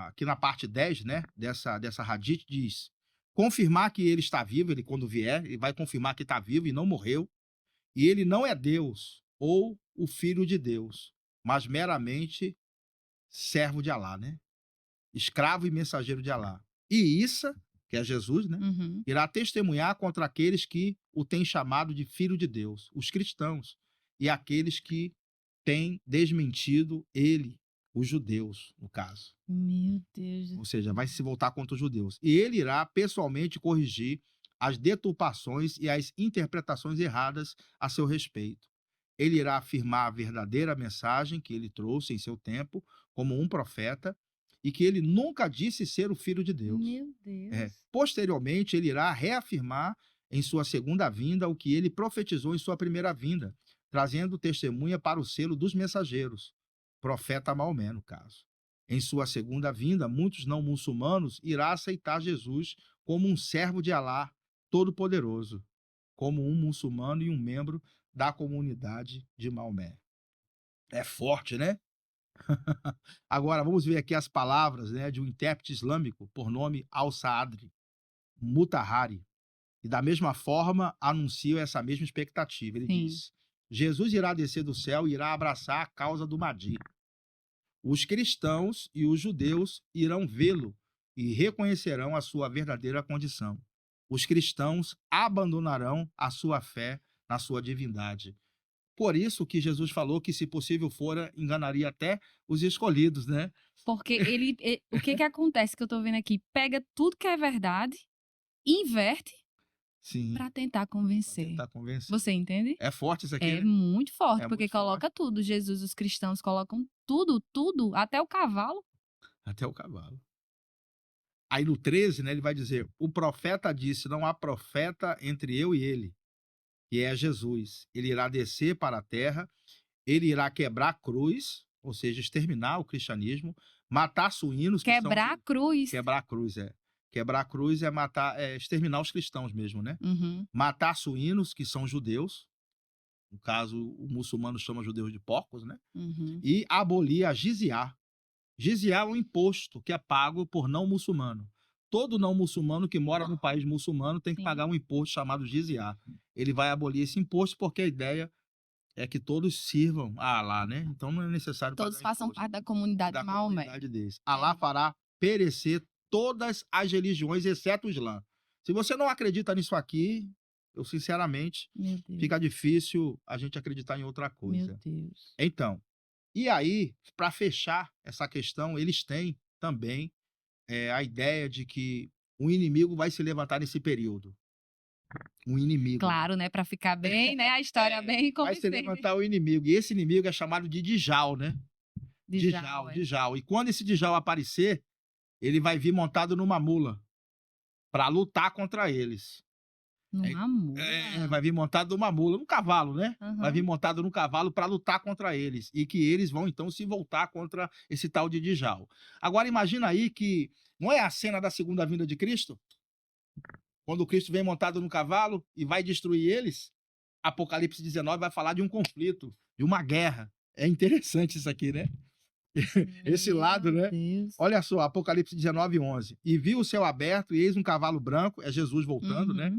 aqui na parte 10, né, dessa hadith, diz: confirmar que ele está vivo, ele quando vier, ele vai confirmar que está vivo e não morreu, e ele não é Deus ou o filho de Deus, mas meramente servo de Alá, né? Escravo e mensageiro de Alá. E Issa, que é Jesus, né, Uhum. irá testemunhar contra aqueles que o têm chamado de filho de Deus, os cristãos, e aqueles que têm desmentido ele, os judeus, no caso. Meu Deus do Ou seja, vai céu. se voltar contra os judeus. E ele irá pessoalmente corrigir as deturpações e as interpretações erradas a seu respeito. Ele irá afirmar a verdadeira mensagem que ele trouxe em seu tempo, como um profeta, e que ele nunca disse ser o filho de Deus. Meu Deus. Posteriormente, ele irá reafirmar em sua segunda vinda o que ele profetizou em sua primeira vinda, trazendo testemunha para o selo dos mensageiros, profeta Maomé, no caso. Em sua segunda vinda, muitos não muçulmanos irá aceitar Jesus como um servo de Alá Todo-Poderoso, como um muçulmano e um membro da comunidade de Maomé. É forte, né? Agora, vamos ver aqui as palavras, né, de um intérprete islâmico por nome Al-Saadri Mutahari. E da mesma forma, anuncia essa mesma expectativa. Ele Sim. diz: Jesus irá descer do céu e irá abraçar a causa do Mahdi. os cristãos e os judeus irão vê-lo e reconhecerão a sua verdadeira condição. Os cristãos abandonarão a sua fé na sua divindade. Por isso que Jesus falou que, se possível fora, enganaria até os escolhidos, né? Porque o que que acontece que eu tô vendo aqui? Pega tudo que é verdade, inverte Sim, para tentar para convencer. tentar convencer. Você entende? É forte isso aqui, É né? muito forte, É porque muito coloca forte. tudo. Jesus, os cristãos colocam tudo, até o cavalo. Até o cavalo. Aí no 13, né, ele vai dizer: o profeta disse, não há profeta entre eu e ele, que é Jesus. Ele irá descer para a terra, ele irá quebrar a cruz, ou seja, exterminar o cristianismo, matar suínos, que são... Quebrar a cruz. Quebrar a cruz, é. Quebrar a cruz é matar, é exterminar os cristãos mesmo, né? Uhum. Matar suínos, que são judeus, no caso, o muçulmano chama judeus de porcos, né? Uhum. E abolir a jizya. Jizya é um imposto que é pago por não muçulmano. Todo não muçulmano que mora no país muçulmano tem que Sim. pagar um imposto chamado jizya. Ele vai abolir esse imposto porque a ideia é que todos sirvam a Alá, né? Então não é necessário Todos pagar façam imposto parte da comunidade da Maomé. comunidade deles. Alá fará perecer todas as religiões, exceto o Islã. Se você não acredita nisso aqui, eu sinceramente, Meu Deus. fica difícil a gente acreditar em outra Meu coisa. Deus. Então, e aí, para fechar essa questão, eles têm também a ideia de que o inimigo vai se levantar nesse período. Um inimigo. Claro, né? Para ficar bem, né? A história bem Vai se convincente. levantar o inimigo. E esse inimigo é chamado de Djal, né? Djal, é. Djal. E quando esse Djal aparecer, ele vai vir montado numa mula para lutar contra eles. Numa mula. Vai vir montado numa mula, num cavalo, né? Uhum. Vai vir montado num cavalo para lutar contra eles. E que eles vão então se voltar contra esse tal de Djal. Agora imagina aí que não é a cena da segunda vinda de Cristo? Quando Cristo vem montado no cavalo e vai destruir eles? Apocalipse 19 vai falar de um conflito, de uma guerra. É interessante isso aqui, né? Esse lado, né? Deus. Olha só, Apocalipse 19, 11. E viu o céu aberto, e eis um cavalo branco, é Jesus voltando, né?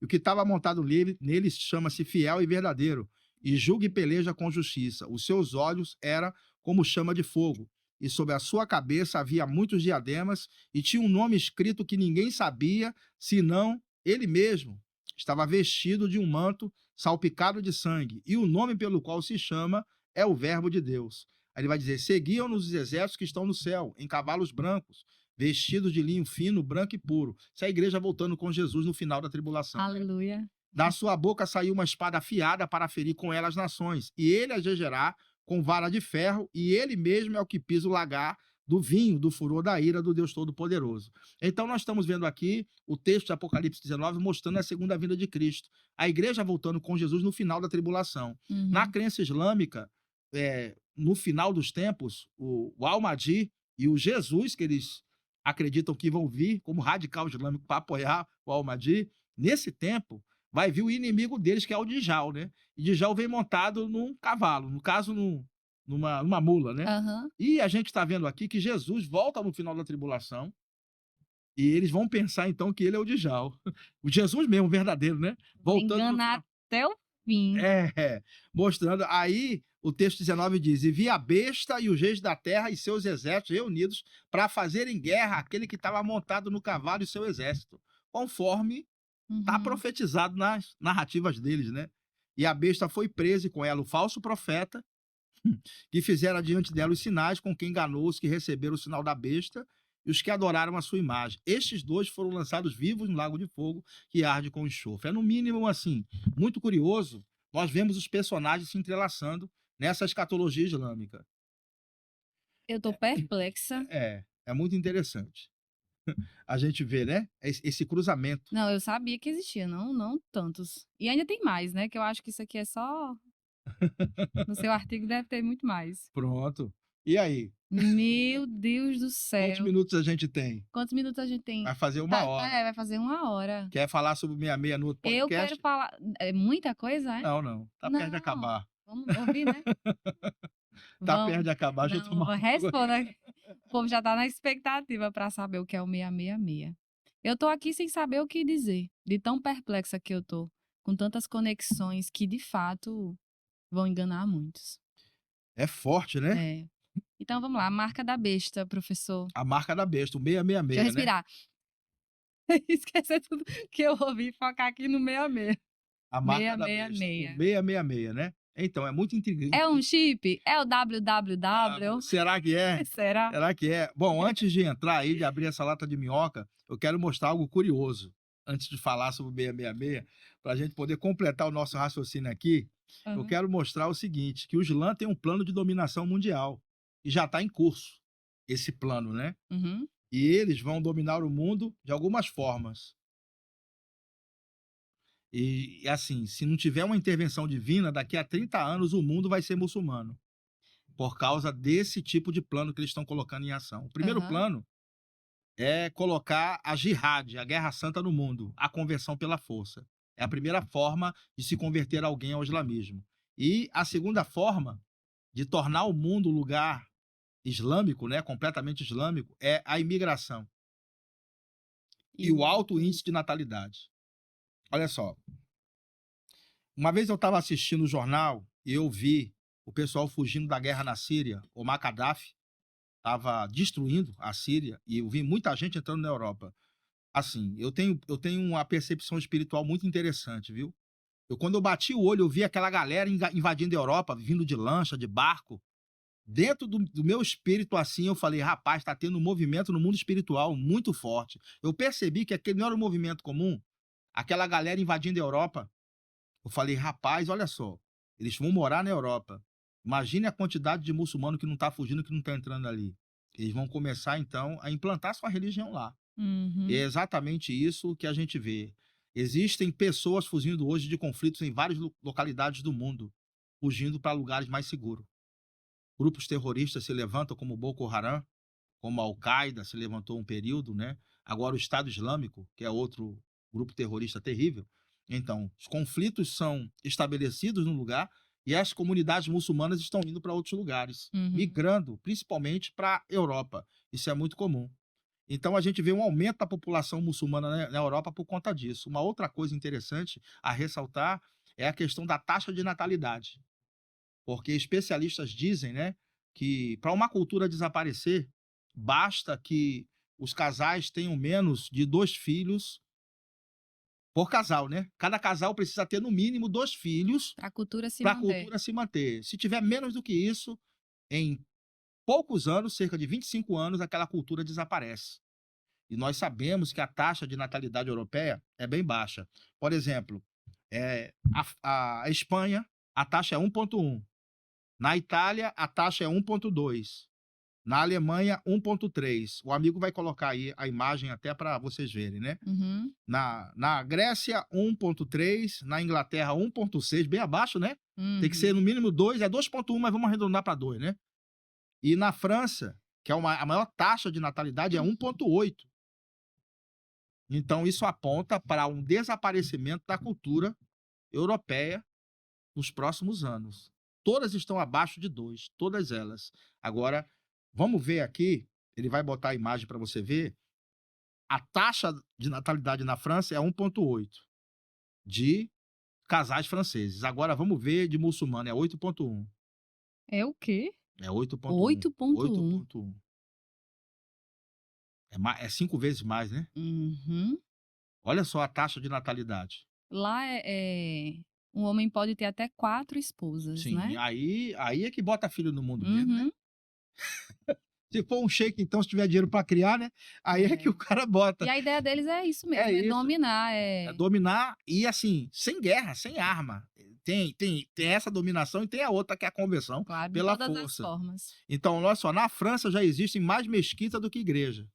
E o que estava montado nele chama-se Fiel e Verdadeiro, e julga e peleja com justiça. Os seus olhos eram como chama de fogo, e sobre a sua cabeça havia muitos diademas, e tinha um nome escrito que ninguém sabia, senão ele mesmo. Estava vestido de um manto salpicado de sangue, e o nome pelo qual se chama é o Verbo de Deus. Aí ele vai dizer: seguiam-nos os exércitos que estão no céu, em cavalos brancos, vestidos de linho fino, branco e puro. Isso é a igreja voltando com Jesus no final da tribulação. Aleluia. Da sua boca saiu uma espada afiada para ferir com ela as nações, e ele as regerá com vara de ferro, e ele mesmo é o que pisa o lagar do vinho, do furor da ira do Deus Todo-Poderoso. Então nós estamos vendo aqui o texto de Apocalipse 19 mostrando a segunda vinda de Cristo. A igreja voltando com Jesus no final da tribulação. Na crença islâmica, no final dos tempos, o Al-Mahdi e o Jesus, que eles acreditam que vão vir como radical islâmico para apoiar o Al-Mahdi, nesse tempo vai vir o inimigo deles, que é o Djal, né? E Djal vem montado num cavalo, no caso numa mula, né? E a gente está vendo aqui que Jesus volta no final da tribulação e eles vão pensar então que ele é o Djal. O Jesus mesmo, verdadeiro, né? Voltando enganar até o fim. Mostrando. Aí o texto 19 diz: e vi a besta e os reis da terra e seus exércitos reunidos para fazerem guerra àquele que estava montado no cavalo e seu exército, conforme está profetizado nas narrativas deles, né? E a besta foi presa, e com ela o falso profeta, que fizeram diante dela os sinais, com quem enganou os que receberam o sinal da besta e os que adoraram a sua imagem. Estes dois foram lançados vivos no lago de fogo, que arde com enxofre. É, no mínimo, assim, muito curioso, nós vemos os personagens se entrelaçando nessa escatologia islâmica. Eu tô perplexa. É muito interessante. A gente vê, né, esse cruzamento. Não, eu sabia que existia, não tantos. E ainda tem mais, né, que eu acho que isso aqui é só... No seu artigo deve ter muito mais. Pronto. E aí? Meu Deus do céu. Quantos minutos a gente tem? Quantos minutos a gente tem? Vai fazer uma hora. Vai fazer uma hora. Quer falar sobre o 66 no outro podcast? Eu quero falar... É muita coisa, é? Não. Tá perto de acabar. Vamos ouvir, né? Tá perto de acabar, já tomou. Responda. O povo já tá na expectativa para saber o que é o 666. Eu tô aqui sem saber o que dizer, de tão perplexa que eu tô, com tantas conexões que, de fato, vão enganar muitos. É forte, né? Então vamos lá, a marca da besta, professor. A marca da besta, o Deixa eu 666, né? respirar. Esquecer tudo que eu ouvi e focar aqui no 66. A marca da besta, o 666. 666, né? Então, é muito intrigante. É um chip? É o www? Será que é? Será? Será que é? Bom, antes de entrar aí, de abrir essa lata de minhoca, eu quero mostrar algo curioso. Antes de falar sobre o 666, para a gente poder completar o nosso raciocínio aqui, eu quero mostrar o seguinte, que o Islã tem um plano de dominação mundial. E já está em curso esse plano, né? Uhum. E eles vão dominar o mundo de algumas formas. E assim, se não tiver uma intervenção divina, daqui a 30 anos o mundo vai ser muçulmano. Por causa desse tipo de plano que eles estão colocando em ação. O primeiro plano é colocar a jihad, a guerra santa no mundo, a conversão pela força. É a primeira forma de se converter alguém ao islamismo. E a segunda forma de tornar o mundo um lugar islâmico, né, completamente islâmico, é a imigração. E o alto índice de natalidade. Olha só. Uma vez eu estava assistindo o jornal e eu vi o pessoal fugindo da guerra na Síria. O Gaddafi estava destruindo a Síria e eu vi muita gente entrando na Europa. Assim, eu tenho uma percepção espiritual muito interessante, viu? Quando eu bati o olho, eu vi aquela galera invadindo a Europa, vindo de lancha, de barco. Dentro do meu espírito, assim, eu falei, rapaz, está tendo um movimento no mundo espiritual muito forte. Eu percebi que aquele não era um movimento comum, aquela galera invadindo a Europa. Eu falei, rapaz, olha só, eles vão morar na Europa. Imagine a quantidade de muçulmano que não está fugindo, que não está entrando ali. Eles vão começar, então, a implantar sua religião lá. É exatamente isso que a gente vê. Existem pessoas fugindo hoje de conflitos em várias localidades do mundo, fugindo para lugares mais seguros. Grupos terroristas se levantam, como Boko Haram, como a Al-Qaeda se levantou um período, né? Agora o Estado Islâmico, que é outro grupo terrorista terrível. Então, os conflitos são estabelecidos no lugar e as comunidades muçulmanas estão indo para outros lugares, migrando principalmente para a Europa. Isso é muito comum. Então, a gente vê um aumento da população muçulmana na Europa por conta disso. Uma outra coisa interessante a ressaltar é a questão da taxa de natalidade. Porque especialistas dizem, né, que para uma cultura desaparecer, basta que os casais tenham menos de 2 filhos por casal, né? Cada casal precisa ter no mínimo 2 filhos para a cultura se para a manter. cultura se manter. Se tiver menos do que isso, em poucos anos, cerca de 25 anos, aquela cultura desaparece. E nós sabemos que a taxa de natalidade europeia é bem baixa. Por exemplo, a Espanha, a taxa é 1,1. Na Itália, a taxa é 1,2. Na Alemanha, 1,3. O amigo vai colocar aí a imagem até para vocês verem, né? Na Grécia, 1,3. Na Inglaterra, 1,6. Bem abaixo, né? Tem que ser no mínimo 2. É 2,1, mas vamos arredondar para 2, né? E na França, que é a maior taxa de natalidade, é 1,8. Então, isso aponta para um desaparecimento da cultura europeia nos próximos anos. Todas estão abaixo de 2, todas elas. Agora, vamos ver aqui, ele vai botar a imagem para você ver. A taxa de natalidade na França é 1,8 de casais franceses. Agora, vamos ver de muçulmano, é 8,1. É o quê? É 8,1. 8,1. 8,1. É 5 vezes mais, né? Olha só a taxa de natalidade. Lá um homem pode ter até 4 esposas, Sim, né? aí é que bota filho no mundo mesmo, né? Se for um sheik, então, se tiver dinheiro para criar, né? Aí é que o cara bota. E a ideia deles é isso mesmo, é dominar. É dominar e, assim, sem guerra, sem arma. Tem essa dominação e tem a outra, que é a conversão pela de todas força. as formas. Então, olha só, na França já existem mais mesquitas do que igreja.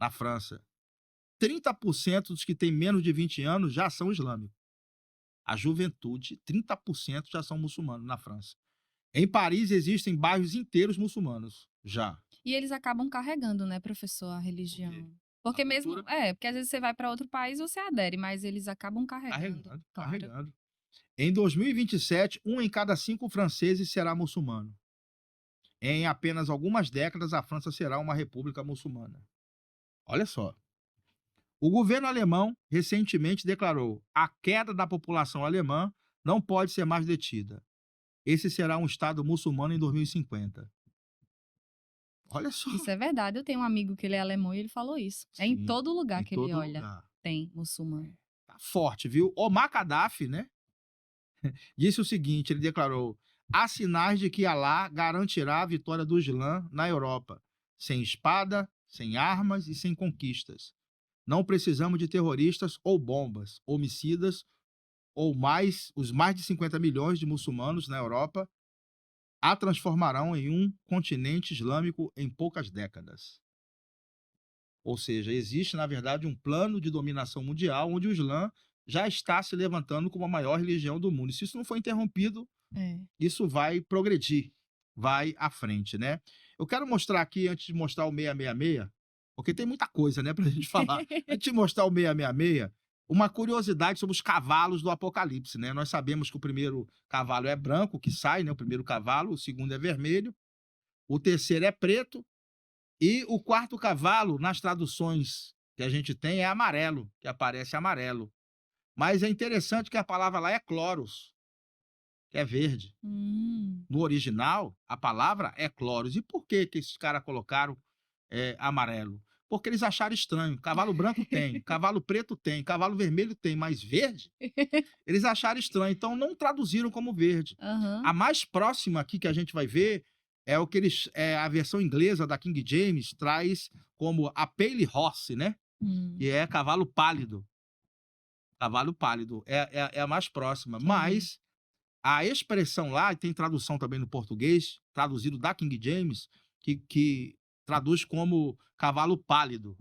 Na França. 30% dos que têm menos de 20 anos já são islâmicos. A juventude, 30% já são muçulmanos na França. Em Paris existem bairros inteiros muçulmanos, já. E eles acabam carregando, né, professor, a religião. Porque mesmo, porque às vezes você vai para outro país, você adere, mas eles acabam carregando. Carregando. Em 2027, 1 em cada 5 franceses será muçulmano. Em apenas algumas décadas, a França será uma república muçulmana. Olha só. O governo alemão recentemente declarou: a queda da população alemã não pode ser mais detida. Esse será um Estado muçulmano em 2050. Olha só. Isso é verdade. Eu tenho um amigo que ele é alemão e ele falou isso. É em Sim, todo lugar em que ele todo olha. lugar. Tem muçulmano. Tá forte, viu? Omar Gaddafi, né? Disse o seguinte, ele declarou: há sinais de que Alá garantirá a vitória do Islã na Europa, sem espada, sem armas e sem conquistas. Não precisamos de terroristas ou bombas, homicidas ou os mais de 50 milhões de muçulmanos na Europa a transformarão em um continente islâmico em poucas décadas. Ou seja, existe, na verdade, um plano de dominação mundial onde o Islã já está se levantando como a maior religião do mundo. E se isso não for interrompido, isso vai progredir, vai à frente, né? Eu quero mostrar aqui, antes de mostrar o 666, porque tem muita coisa, né, pra gente falar. Antes de mostrar o 666, uma curiosidade sobre os cavalos do Apocalipse, né? Nós sabemos que o primeiro cavalo é branco, que sai, né? O primeiro cavalo, o segundo é vermelho, o terceiro é preto, e o quarto cavalo, nas traduções que a gente tem, é amarelo, que aparece amarelo. Mas é interessante que a palavra lá é cloros, que é verde. No original, a palavra é cloros. E por que esses caras colocaram amarelo? Porque eles acharam estranho. Cavalo branco tem, cavalo preto tem, cavalo vermelho tem, mas verde? Eles acharam estranho, então não traduziram como verde. A mais próxima aqui que a gente vai ver é o que a versão inglesa da King James traz como a pale horse, né? Que é cavalo pálido. Cavalo pálido é a mais próxima. Mas a expressão lá, e tem tradução também no português, traduzido da King James, que traduz como cavalo pálido.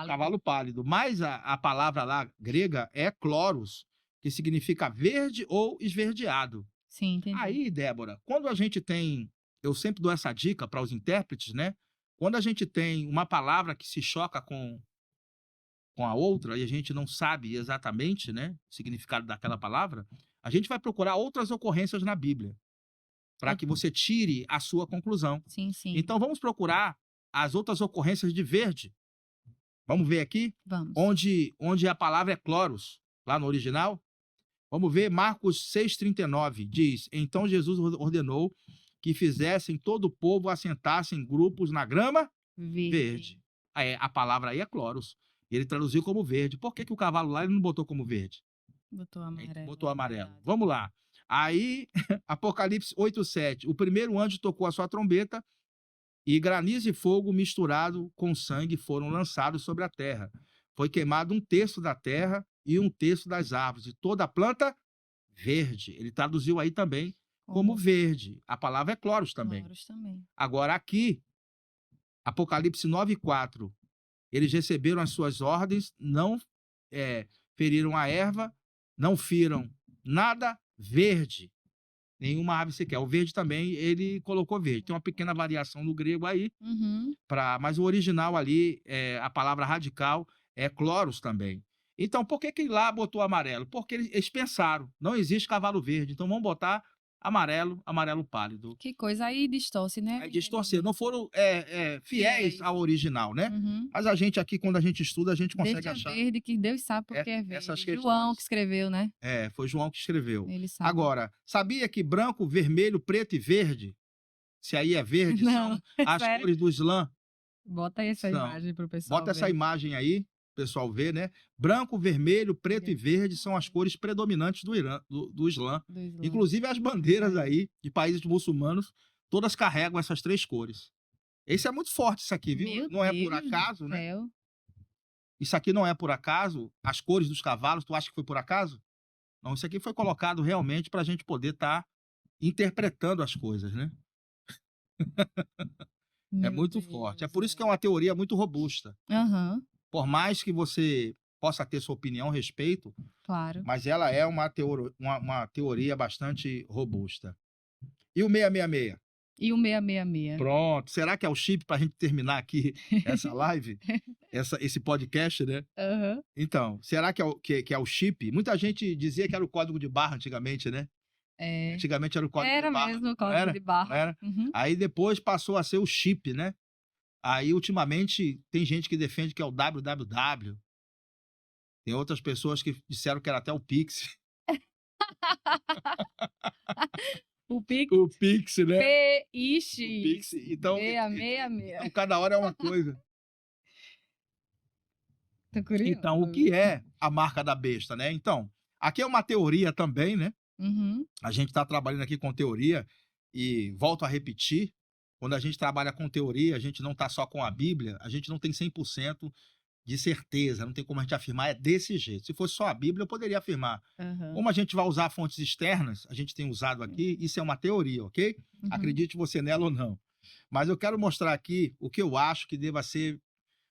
Cavalo pálido. Mas a palavra lá grega é cloros, que significa verde ou esverdeado. Sim, entendi. Aí, Débora, quando a gente tem, eu sempre dou essa dica para os intérpretes, né? Quando a gente tem uma palavra que se choca com a outra e a gente não sabe exatamente, né, o significado daquela palavra, a gente vai procurar outras ocorrências na Bíblia para que você tire a sua conclusão. Sim, sim. Então vamos procurar as outras ocorrências de verde. Vamos ver aqui? Vamos. Onde a palavra é cloros, lá no original. Vamos ver Marcos 6,39, diz: então Jesus ordenou que fizessem todo o povo assentar-se em grupos na grama verde. A palavra aí é cloros. Ele traduziu como verde. Por que o cavalo lá ele não botou como verde? Botou amarelo. Botou amarelo. Vamos lá. Aí, Apocalipse 8,7. O primeiro anjo tocou a sua trombeta e granizo e fogo misturado com sangue foram lançados sobre a terra. Foi queimado um terço da terra e um terço das árvores. E toda a planta verde. Ele traduziu aí também como verde. A palavra é cloros também. Agora aqui, Apocalipse 9,4. Eles receberam as suas ordens, não feriram a erva, não firam nada verde, nenhuma árvore sequer. O verde também, ele colocou verde. Tem uma pequena variação no grego aí, mas o original ali, a palavra radical, é cloros também. Então, por que lá botou amarelo? Porque eles pensaram, não existe cavalo verde, então vamos botar amarelo pálido. Que coisa, aí distorce, né? Aí distorcer, não foram fiéis ao original, né? Mas a gente aqui, quando a gente estuda, a gente consegue achar. Verde, que Deus sabe porque é verde. Essas questões. João que escreveu, né? Foi João que escreveu. Ele sabe. Agora, sabia que branco, vermelho, preto e verde, se aí é verde, não, são as cores do Islã? Bota aí essa imagem pro pessoal ver. Essa imagem aí, pessoal ver, né? Branco, vermelho, preto e verde são as cores predominantes do Islã. Inclusive as bandeiras aí de países muçulmanos, todas carregam essas três cores. Esse é muito forte, isso aqui, viu? Meu não é Deus por acaso, né? Céu. Isso aqui não é por acaso. As cores dos cavalos, tu acha que foi por acaso? Não, isso aqui foi colocado realmente para a gente poder estar interpretando as coisas, né? É muito forte. É por isso que é uma teoria muito robusta. Por mais que você possa ter sua opinião a respeito, claro, mas ela é uma teoria bastante robusta. E o 666? E o 666? Pronto. Será que é o chip para a gente terminar aqui essa live? Esse podcast, né? Então, será que é o chip? Muita gente dizia que era o código de barra antigamente, né? Antigamente era o código de barra. Era mesmo o código de barra. Era? Aí depois passou a ser o chip, né? Aí, ultimamente, tem gente que defende que é o www. Tem outras pessoas que disseram que era até o Pix. O Pix. O Pix, né? Ixi. O Pix. Então, 666. então, cada hora é uma coisa. Tô curioso. Então, o que é a marca da besta, né? Então, aqui é uma teoria também, né? Uhum. A gente está trabalhando aqui com teoria e volto a repetir, quando a gente trabalha com teoria, a gente não está só com a Bíblia, a gente não tem 100% de certeza, não tem como a gente afirmar, é desse jeito. Se fosse só a Bíblia, eu poderia afirmar. Uhum. Como a gente vai usar fontes externas, a gente tem usado aqui, isso é uma teoria, ok? Uhum. Acredite você nela ou não. Mas eu quero mostrar aqui o que eu acho que deva ser,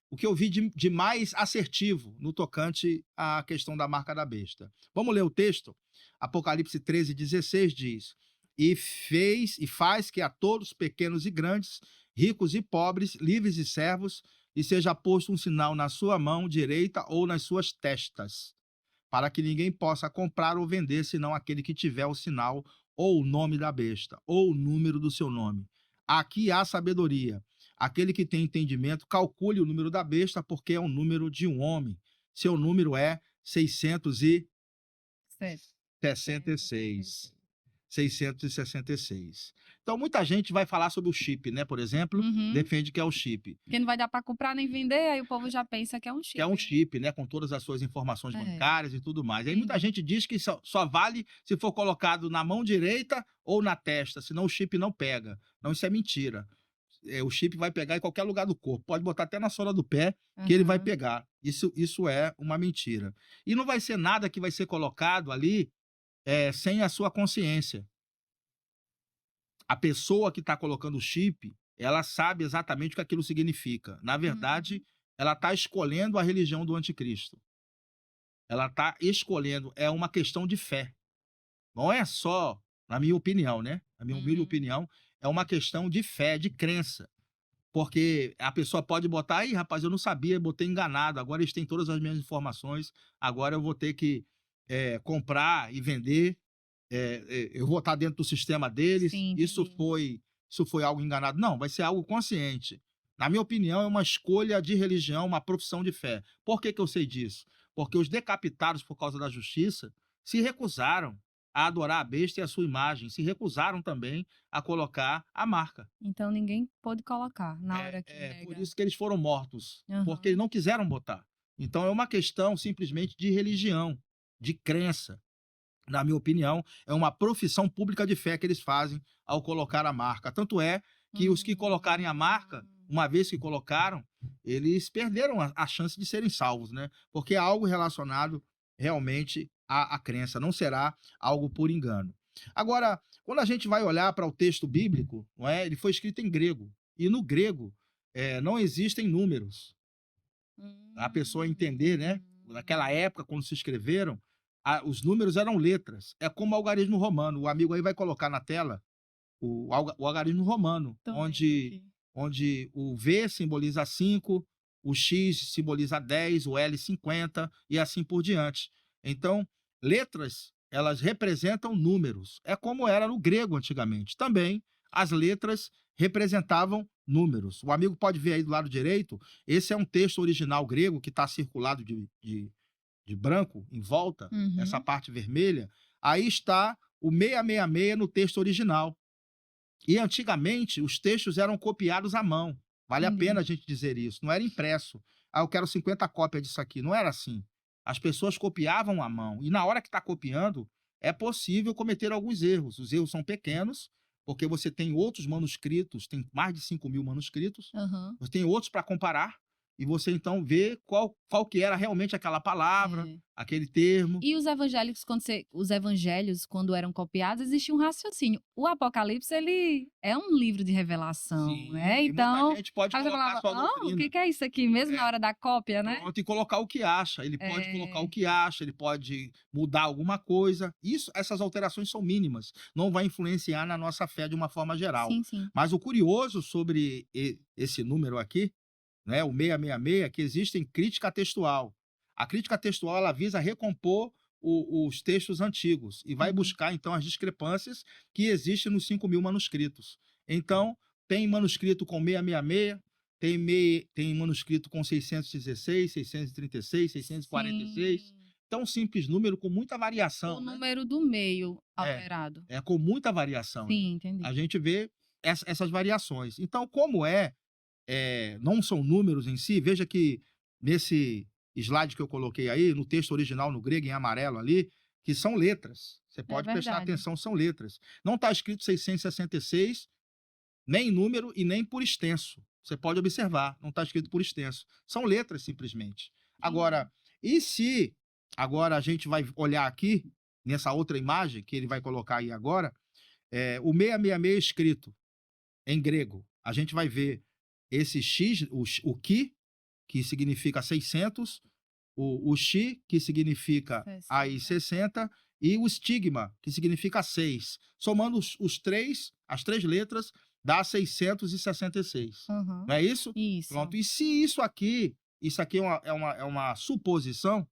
o que eu vi de mais assertivo no tocante à questão da marca da besta. Vamos ler o texto? Apocalipse 13:16 diz: e faz que a todos, pequenos e grandes, ricos e pobres, livres e servos, e seja posto um sinal na sua mão direita ou nas suas testas, para que ninguém possa comprar ou vender, senão aquele que tiver o sinal, ou o nome da besta, ou o número do seu nome. Aqui há sabedoria. Aquele que tem entendimento, calcule o número da besta, porque é o número de um homem. Seu número é 666. 666. Então, muita gente vai falar sobre o chip, né? Por exemplo, defende que é o chip. Que não vai dar para comprar nem vender, aí o povo já pensa que é um chip. Que é um chip, né? Com todas as suas informações bancárias e tudo mais. Aí muita gente diz que só vale se for colocado na mão direita ou na testa, senão o chip não pega. Não, isso é mentira. O chip vai pegar em qualquer lugar do corpo. Pode botar até na sola do pé, que ele vai pegar. Isso é uma mentira. E não vai ser nada que vai ser colocado ali sem a sua consciência. A pessoa que está colocando o chip, ela sabe exatamente o que aquilo significa. Na verdade, ela está escolhendo a religião do anticristo. Ela está escolhendo, é uma questão de fé. Não é só, na minha opinião, né? Na minha humilde opinião, é uma questão de fé, de crença. Porque a pessoa pode botar, aí, rapaz, eu não sabia, botei enganado, agora eles têm todas as minhas informações, agora eu vou ter que comprar e vender, eu vou estar dentro do sistema deles, isso foi algo enganado. Não, vai ser algo consciente. Na minha opinião, é uma escolha de religião, uma profissão de fé. Por que eu sei disso? Porque os decapitados por causa da justiça se recusaram a adorar a besta e a sua imagem, se recusaram também a colocar a marca. Então ninguém pôde colocar na hora que nega. Por isso que eles foram mortos, porque eles não quiseram botar. Então é uma questão simplesmente de religião, de crença. Na minha opinião, é uma profissão pública de fé que eles fazem ao colocar a marca. Tanto é que os que colocarem a marca, uma vez que colocaram, eles perderam a chance de serem salvos, né? Porque é algo relacionado realmente à crença, não será algo por engano. Agora, quando a gente vai olhar para o texto bíblico, não é? Ele foi escrito em grego, e no grego não existem números. A pessoa entender, né? Naquela época, quando se escreveram, os números eram letras. É como o algarismo romano. O amigo aí vai colocar na tela o algarismo romano, onde o V simboliza 5, o X simboliza 10, o L 50 e assim por diante. Então, letras, elas representam números. É como era no grego antigamente. Também as letras representavam números. O amigo pode ver aí do lado direito, esse é um texto original grego que está circulado de branco em volta, essa parte vermelha. Aí está o 666 no texto original. E antigamente os textos eram copiados à mão. Vale a pena a gente dizer isso. Não era impresso. Eu quero 50 cópias disso aqui. Não era assim. As pessoas copiavam à mão. E na hora que está copiando, é possível cometer alguns erros. Os erros são pequenos, porque você tem outros manuscritos, tem mais de 5.000 manuscritos. Você tem outros para comparar. E você, então, vê qual que era realmente aquela palavra, aquele termo. E os evangélicos, os evangelhos, quando eram copiados, existia um raciocínio. O Apocalipse, ele é um livro de revelação, né? Então, muita gente pode colocar sua doutrina. O que é isso aqui? Mesmo na hora da cópia, né? Pronto, e colocar o que acha. Ele pode colocar o que acha, ele pode mudar alguma coisa. Essas alterações são mínimas. Não vai influenciar na nossa fé de uma forma geral. Sim. Mas o curioso sobre esse número aqui, né, o 666, é que existe crítica textual. A crítica textual, ela visa recompor os textos antigos e vai buscar, então, as discrepâncias que existem nos 5.000 manuscritos. Então, tem manuscrito com 666, tem manuscrito com 616, 636, 646, Então, um simples número com muita variação. O número do meio alterado. É com muita variação. Sim, entendi. A gente vê essas variações. Então, como não são números em si, veja que nesse slide que eu coloquei aí, no texto original, no grego, em amarelo ali, que são letras. Você pode prestar atenção, são letras. Não está escrito 666, nem em número e nem por extenso. Você pode observar, não está escrito por extenso. São letras, simplesmente. Agora, e se agora a gente vai olhar aqui, nessa outra imagem que ele vai colocar aí agora, o 666 escrito em grego, a gente vai ver esse X, o Ki, que significa 600, o Xi, que significa 60. Aí 60, e o estigma, que significa 6. Somando as três letras, dá 666. Não é isso? Isso. Pronto. E se isso aqui é uma suposição,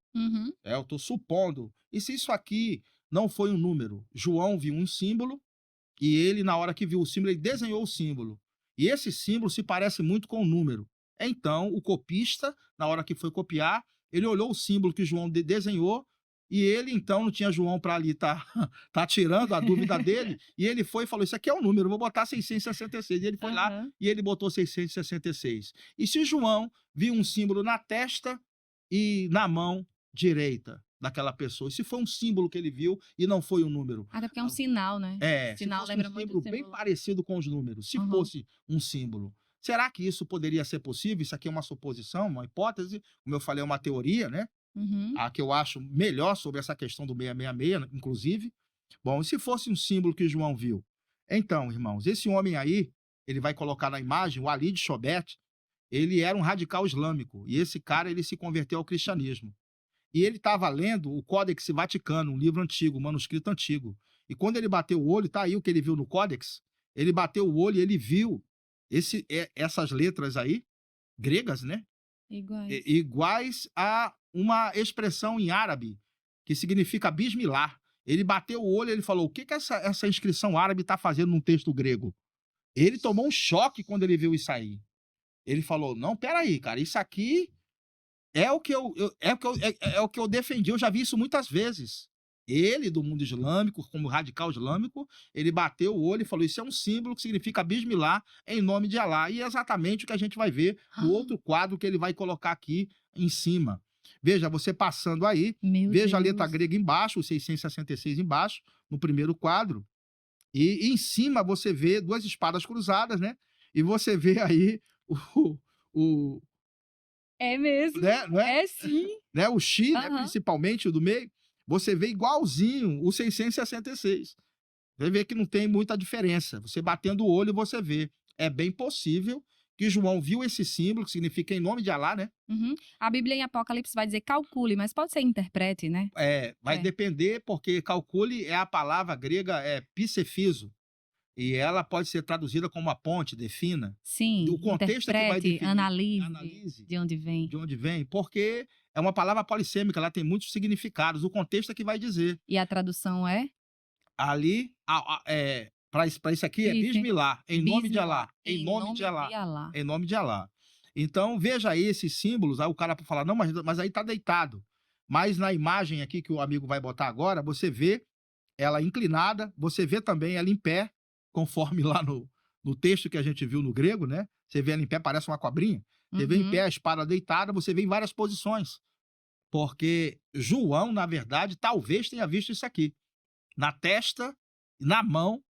eu estou supondo, e se isso aqui não foi um número? João viu um símbolo, e ele, na hora que viu o símbolo, ele desenhou o símbolo. E esse símbolo se parece muito com o número. Então, o copista, na hora que foi copiar, ele olhou o símbolo que João desenhou, e ele, então, não tinha João para ali tá tirando a dúvida dele, e ele foi e falou, isso aqui é um número, vou botar 666. E ele foi lá e ele botou 666. E se João viu um símbolo na testa e na mão direita daquela pessoa, e se foi um símbolo que ele viu e não foi um número? Até porque é um sinal, né? Sinal lembra um símbolo bem parecido com os números, se fosse um símbolo. Será que isso poderia ser possível? Isso aqui é uma suposição, uma hipótese, como eu falei, é uma teoria, né? A que eu acho melhor sobre essa questão do 666, inclusive. Bom, e se fosse um símbolo que João viu? Então, irmãos, esse homem aí, ele vai colocar na imagem, o Ali de Chobet, ele era um radical islâmico, e esse cara, ele se converteu ao cristianismo. E ele estava lendo o Códex Vaticano, um livro antigo, um manuscrito antigo. E quando ele bateu o olho, tá aí o que ele viu no Códex, ele bateu o olho e ele viu essas letras aí, gregas, né? Iguais a uma expressão em árabe, que significa Bismillah. Ele bateu o olho e ele falou, o que essa inscrição árabe está fazendo num texto grego? Ele tomou um choque quando ele viu isso aí. Ele falou, não, peraí, cara, isso aqui é o que eu defendi, eu já vi isso muitas vezes. Ele, do mundo islâmico, como radical islâmico, ele bateu o olho e falou, isso é um símbolo que significa Bismillah, em nome de Alá. E é exatamente o que a gente vai ver no outro quadro que ele vai colocar aqui em cima. Veja, você passando aí, veja a letra grega embaixo, o 666 embaixo, no primeiro quadro. E em cima você vê duas espadas cruzadas, né? E você vê aí o É mesmo, né? Não é? sim. Né? O Xi, né? Principalmente o do meio, você vê igualzinho o 666. Você vê que não tem muita diferença. Você batendo o olho, você vê. É bem possível que João viu esse símbolo, que significa em nome de Alá, né? A Bíblia em Apocalipse vai dizer calcule, mas pode ser interprete, né? Vai depender, porque calcule é a palavra grega, psephizo. E ela pode ser traduzida como a ponte, defina. Sim, o contexto é que vai definir. Analise de onde vem. De onde vem, porque é uma palavra polissêmica, ela tem muitos significados. O contexto é que vai dizer. E a tradução é? Ali, para isso aqui, é Bismillah, em nome de Alá. Em nome de Alá. Em nome de Alá. Então, veja aí esses símbolos. Aí o cara pode falar, não, mas aí está deitado. Mas na imagem aqui que o amigo vai botar agora, você vê ela inclinada, você vê também ela em pé, conforme lá no texto que a gente viu no grego, né? Você vê ela em pé, parece uma cobrinha. Você vê em pé a espada deitada, você vê em várias posições. Porque João, na verdade, talvez tenha visto isso aqui. Na testa, na mão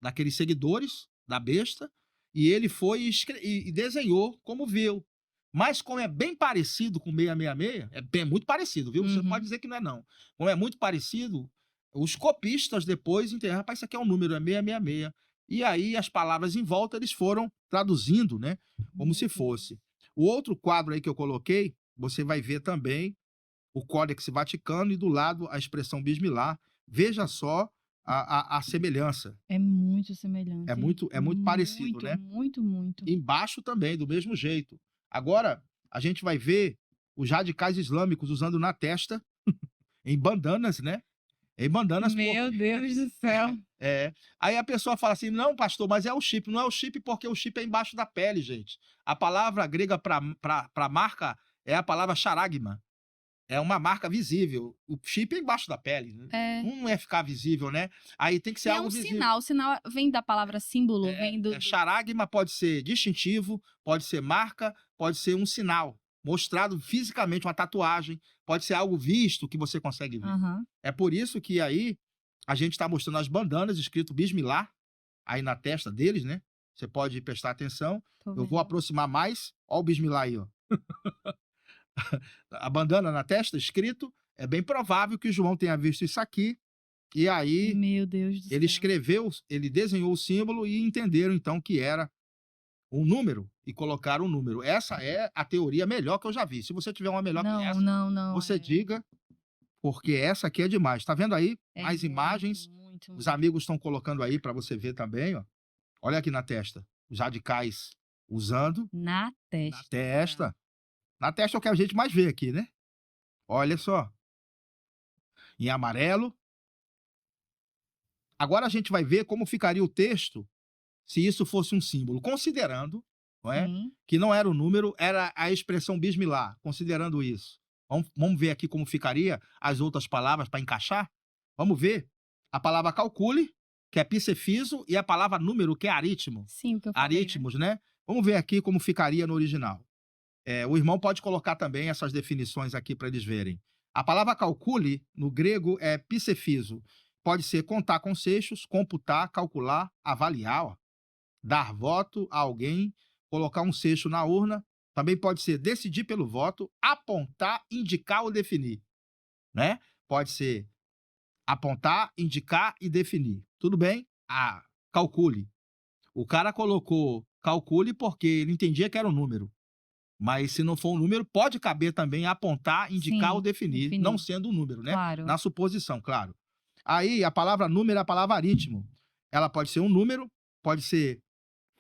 daqueles seguidores da besta, e ele foi e desenhou como viu. Mas como é bem parecido com 666, é muito parecido, viu? Você pode dizer que não é não. Como é muito parecido, os copistas depois entenderam, rapaz, isso aqui é um número, é 666. E aí as palavras em volta eles foram traduzindo, né? Como se fosse. O outro quadro aí que eu coloquei, você vai ver também o Códex Vaticano e do lado a expressão Bismillah. Veja só a semelhança. É muito semelhante. É muito parecido, né? Muito. Embaixo também, do mesmo jeito. Agora, a gente vai ver os radicais islâmicos usando na testa, em bandanas, né? Em bandanas. Meu Deus do céu. Aí a pessoa fala assim, não, pastor, mas é o chip. Não é o chip porque o chip é embaixo da pele, gente. A palavra grega para marca é a palavra charagma. É uma marca visível. O chip é embaixo da pele, né? É. Não é ficar visível, né? Aí tem que ser E é algo um visível. sinal. O sinal vem da palavra símbolo, vem do... Charagma pode ser distintivo, pode ser marca, pode ser um sinal mostrado fisicamente, uma tatuagem, pode ser algo visto que você consegue ver. Aham. É por isso que aí a gente está mostrando as bandanas escrito Bismillah aí na testa deles, né? Você pode prestar atenção. Tô Eu vou vendo. aproximar mais. Ó o Bismillah aí, ó. A bandana na testa escrito. É bem provável que o João tenha visto isso aqui. E aí Meu Deus do ele céu. escreveu, ele desenhou o símbolo e entenderam então que era um número e colocaram um número. Essa é a teoria melhor que eu já vi. Se você tiver uma melhor que essa, Não. você diga, porque essa aqui é demais. Tá vendo aí É as muito, imagens? muito, Os muito. amigos estão colocando aí para você ver também, ó. Olha aqui na testa. Os radicais usando Na testa. na testa. Na testa é o que a gente mais vê aqui, né? Olha só. Em amarelo. Agora a gente vai ver como ficaria o texto se isso fosse um símbolo, considerando, não é, Sim. que não era o número, era a expressão Bismillah, considerando isso. Vamos ver aqui como ficaria as outras palavras para encaixar? Vamos ver a palavra calcule, que é psefiso, e a palavra número, que é aritmo. Sim, o que eu falei, né? Aritmos, né? Vamos ver aqui como ficaria no original. O irmão pode colocar também essas definições aqui para eles verem. A palavra calcule, no grego, é psefiso. Pode ser contar com seixos, computar, calcular, avaliar, ó, dar voto a alguém, colocar um seixo na urna. Também pode ser decidir pelo voto, apontar, indicar ou definir, né? Pode ser apontar, indicar e definir. Tudo bem? Calcule. O cara colocou calcule porque ele entendia que era um número. Mas se não for um número, pode caber também apontar, indicar Sim, ou definir, não sendo um número, né? Claro. Na suposição, claro. Aí a palavra número é a palavra aritmo. Ela pode ser um número, pode ser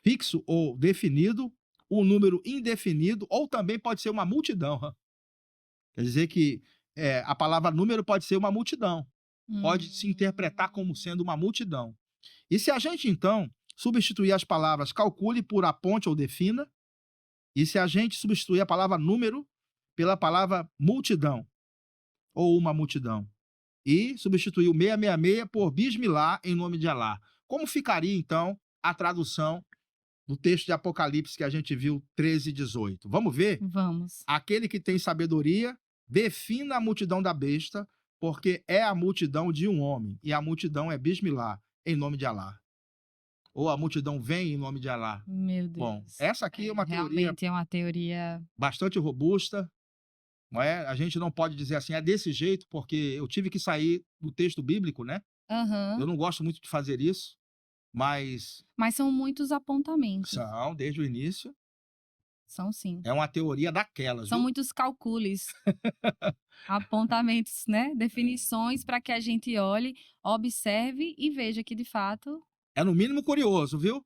fixo ou definido, um número indefinido, ou também pode ser uma multidão. Quer dizer que a palavra número pode ser uma multidão. Pode se interpretar como sendo uma multidão. E se a gente, então, substituir as palavras calcule por aponte ou defina, e se a gente substituir a palavra número pela palavra multidão, ou uma multidão, e substituir o 666 por Bismillah em nome de Alá, como ficaria, então, a tradução do texto de Apocalipse que a gente viu, 13 e 18? Vamos ver? Vamos. Aquele que tem sabedoria, defina a multidão da besta, porque é a multidão de um homem, e a multidão é Bismillah, em nome de Alá. Ou a multidão vem em nome de Alá. Meu Deus. Bom, essa aqui é uma teoria Realmente é uma teoria... bastante robusta, não é? A gente não pode dizer assim, é desse jeito, porque eu tive que sair do texto bíblico, né? Eu não gosto muito de fazer isso, mas Mas são muitos apontamentos. são, desde o início, São sim. é uma teoria daquelas, São viu? muitos calcules, apontamentos, né? Definições para que a gente olhe, observe e veja que de fato É no mínimo curioso, viu?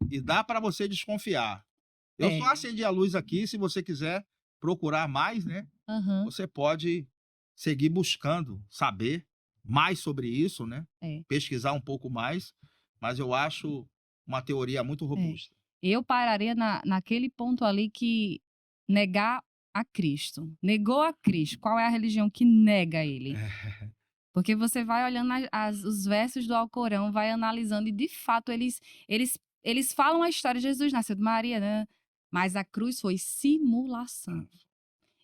E dá para você desconfiar. Eu só acendi a luz aqui, se você quiser procurar mais, né? Você pode seguir buscando saber mais sobre isso, né? Pesquisar um pouco mais, mas eu acho uma teoria muito robusta. Eu pararia naquele ponto ali que negar a Cristo. Negou a Cristo. Qual é a religião que nega ele? Porque você vai olhando os versos do Alcorão, vai analisando e de fato eles falam a história de Jesus nasceu de Maria, né? Mas a cruz foi simulação.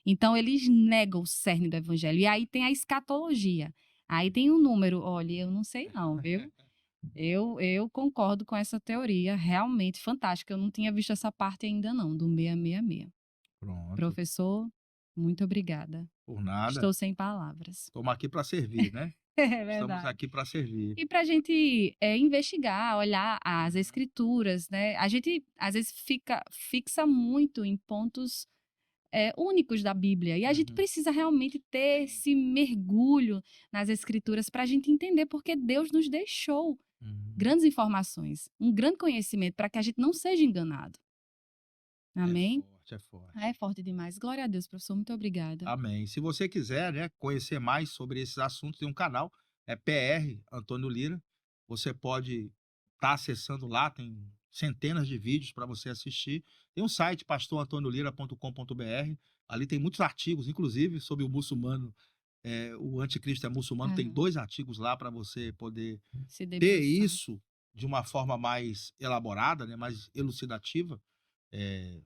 Então eles negam o cerne do evangelho. E aí tem a escatologia. Aí tem um número. Olha, eu não sei não, viu? Eu concordo com essa teoria, realmente fantástica. Eu não tinha visto essa parte ainda não, do 666. Pronto. Professor, muito obrigada. Por nada. Estou sem palavras. Estamos aqui para servir, né? É verdade. Estamos aqui para servir. E para a gente investigar, olhar as escrituras, né? A gente, às vezes, fixa muito em pontos únicos da Bíblia. E a gente precisa realmente ter esse mergulho nas escrituras para a gente entender porque Deus nos deixou grandes informações, um grande conhecimento para que a gente não seja enganado. Amém? É forte. É forte demais. Glória a Deus, professor. Muito obrigada. Amém. Se você quiser, né, conhecer mais sobre esses assuntos, tem um canal, é PR Antônio Lira. Você pode estar acessando lá, tem centenas de vídeos para você assistir. Tem um site, pastorantoniolira.com.br. Ali tem muitos artigos, inclusive sobre o muçulmano. O anticristo é muçulmano, tem 2 artigos lá para você poder Se ter debruçar. isso de uma forma mais elaborada, né, mais elucidativa,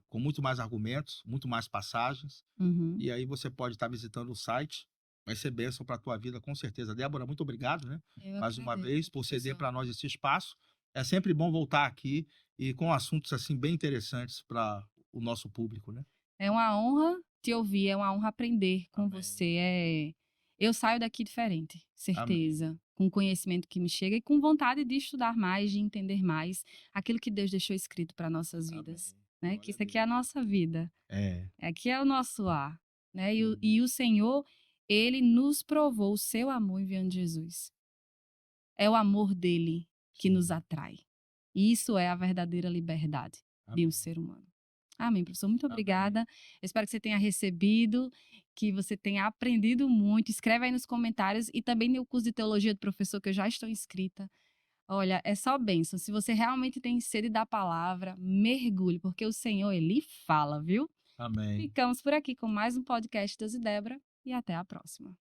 com muito mais argumentos, muito mais passagens. Uhum. E aí você pode estar visitando o site, vai ser bênção para a tua vida, com certeza. Débora, muito obrigado, né, Eu mais uma agradeço, vez, por ceder professor. para nós esse espaço. É sempre bom voltar aqui e com assuntos assim bem interessantes para o nosso público, né. É uma honra te ouvir, é uma honra aprender com Amém, você. Eu saio daqui diferente, amém, certeza, com o conhecimento que me chega e com vontade de estudar mais, de entender mais aquilo que Deus deixou escrito para nossas vidas, amém. né? Que Glória a isso aqui é a Deus. nossa vida, É. aqui é o nosso lar, né? Hum, E o Senhor, ele nos provou o seu amor enviando Jesus. É o amor dele que nos sim. atrai. E isso é a verdadeira liberdade de um Amém, ser humano. Amém, professor. Muito amém. obrigada. Eu espero que você tenha recebido, que você tenha aprendido muito. Escreve aí nos comentários e também no curso de teologia do professor, que eu já estou inscrita. Olha, é só bênção. Se você realmente tem sede da palavra, mergulhe, porque o Senhor, ele fala, viu? Amém. Ficamos por aqui com mais um podcast Deus e Débora e até a próxima.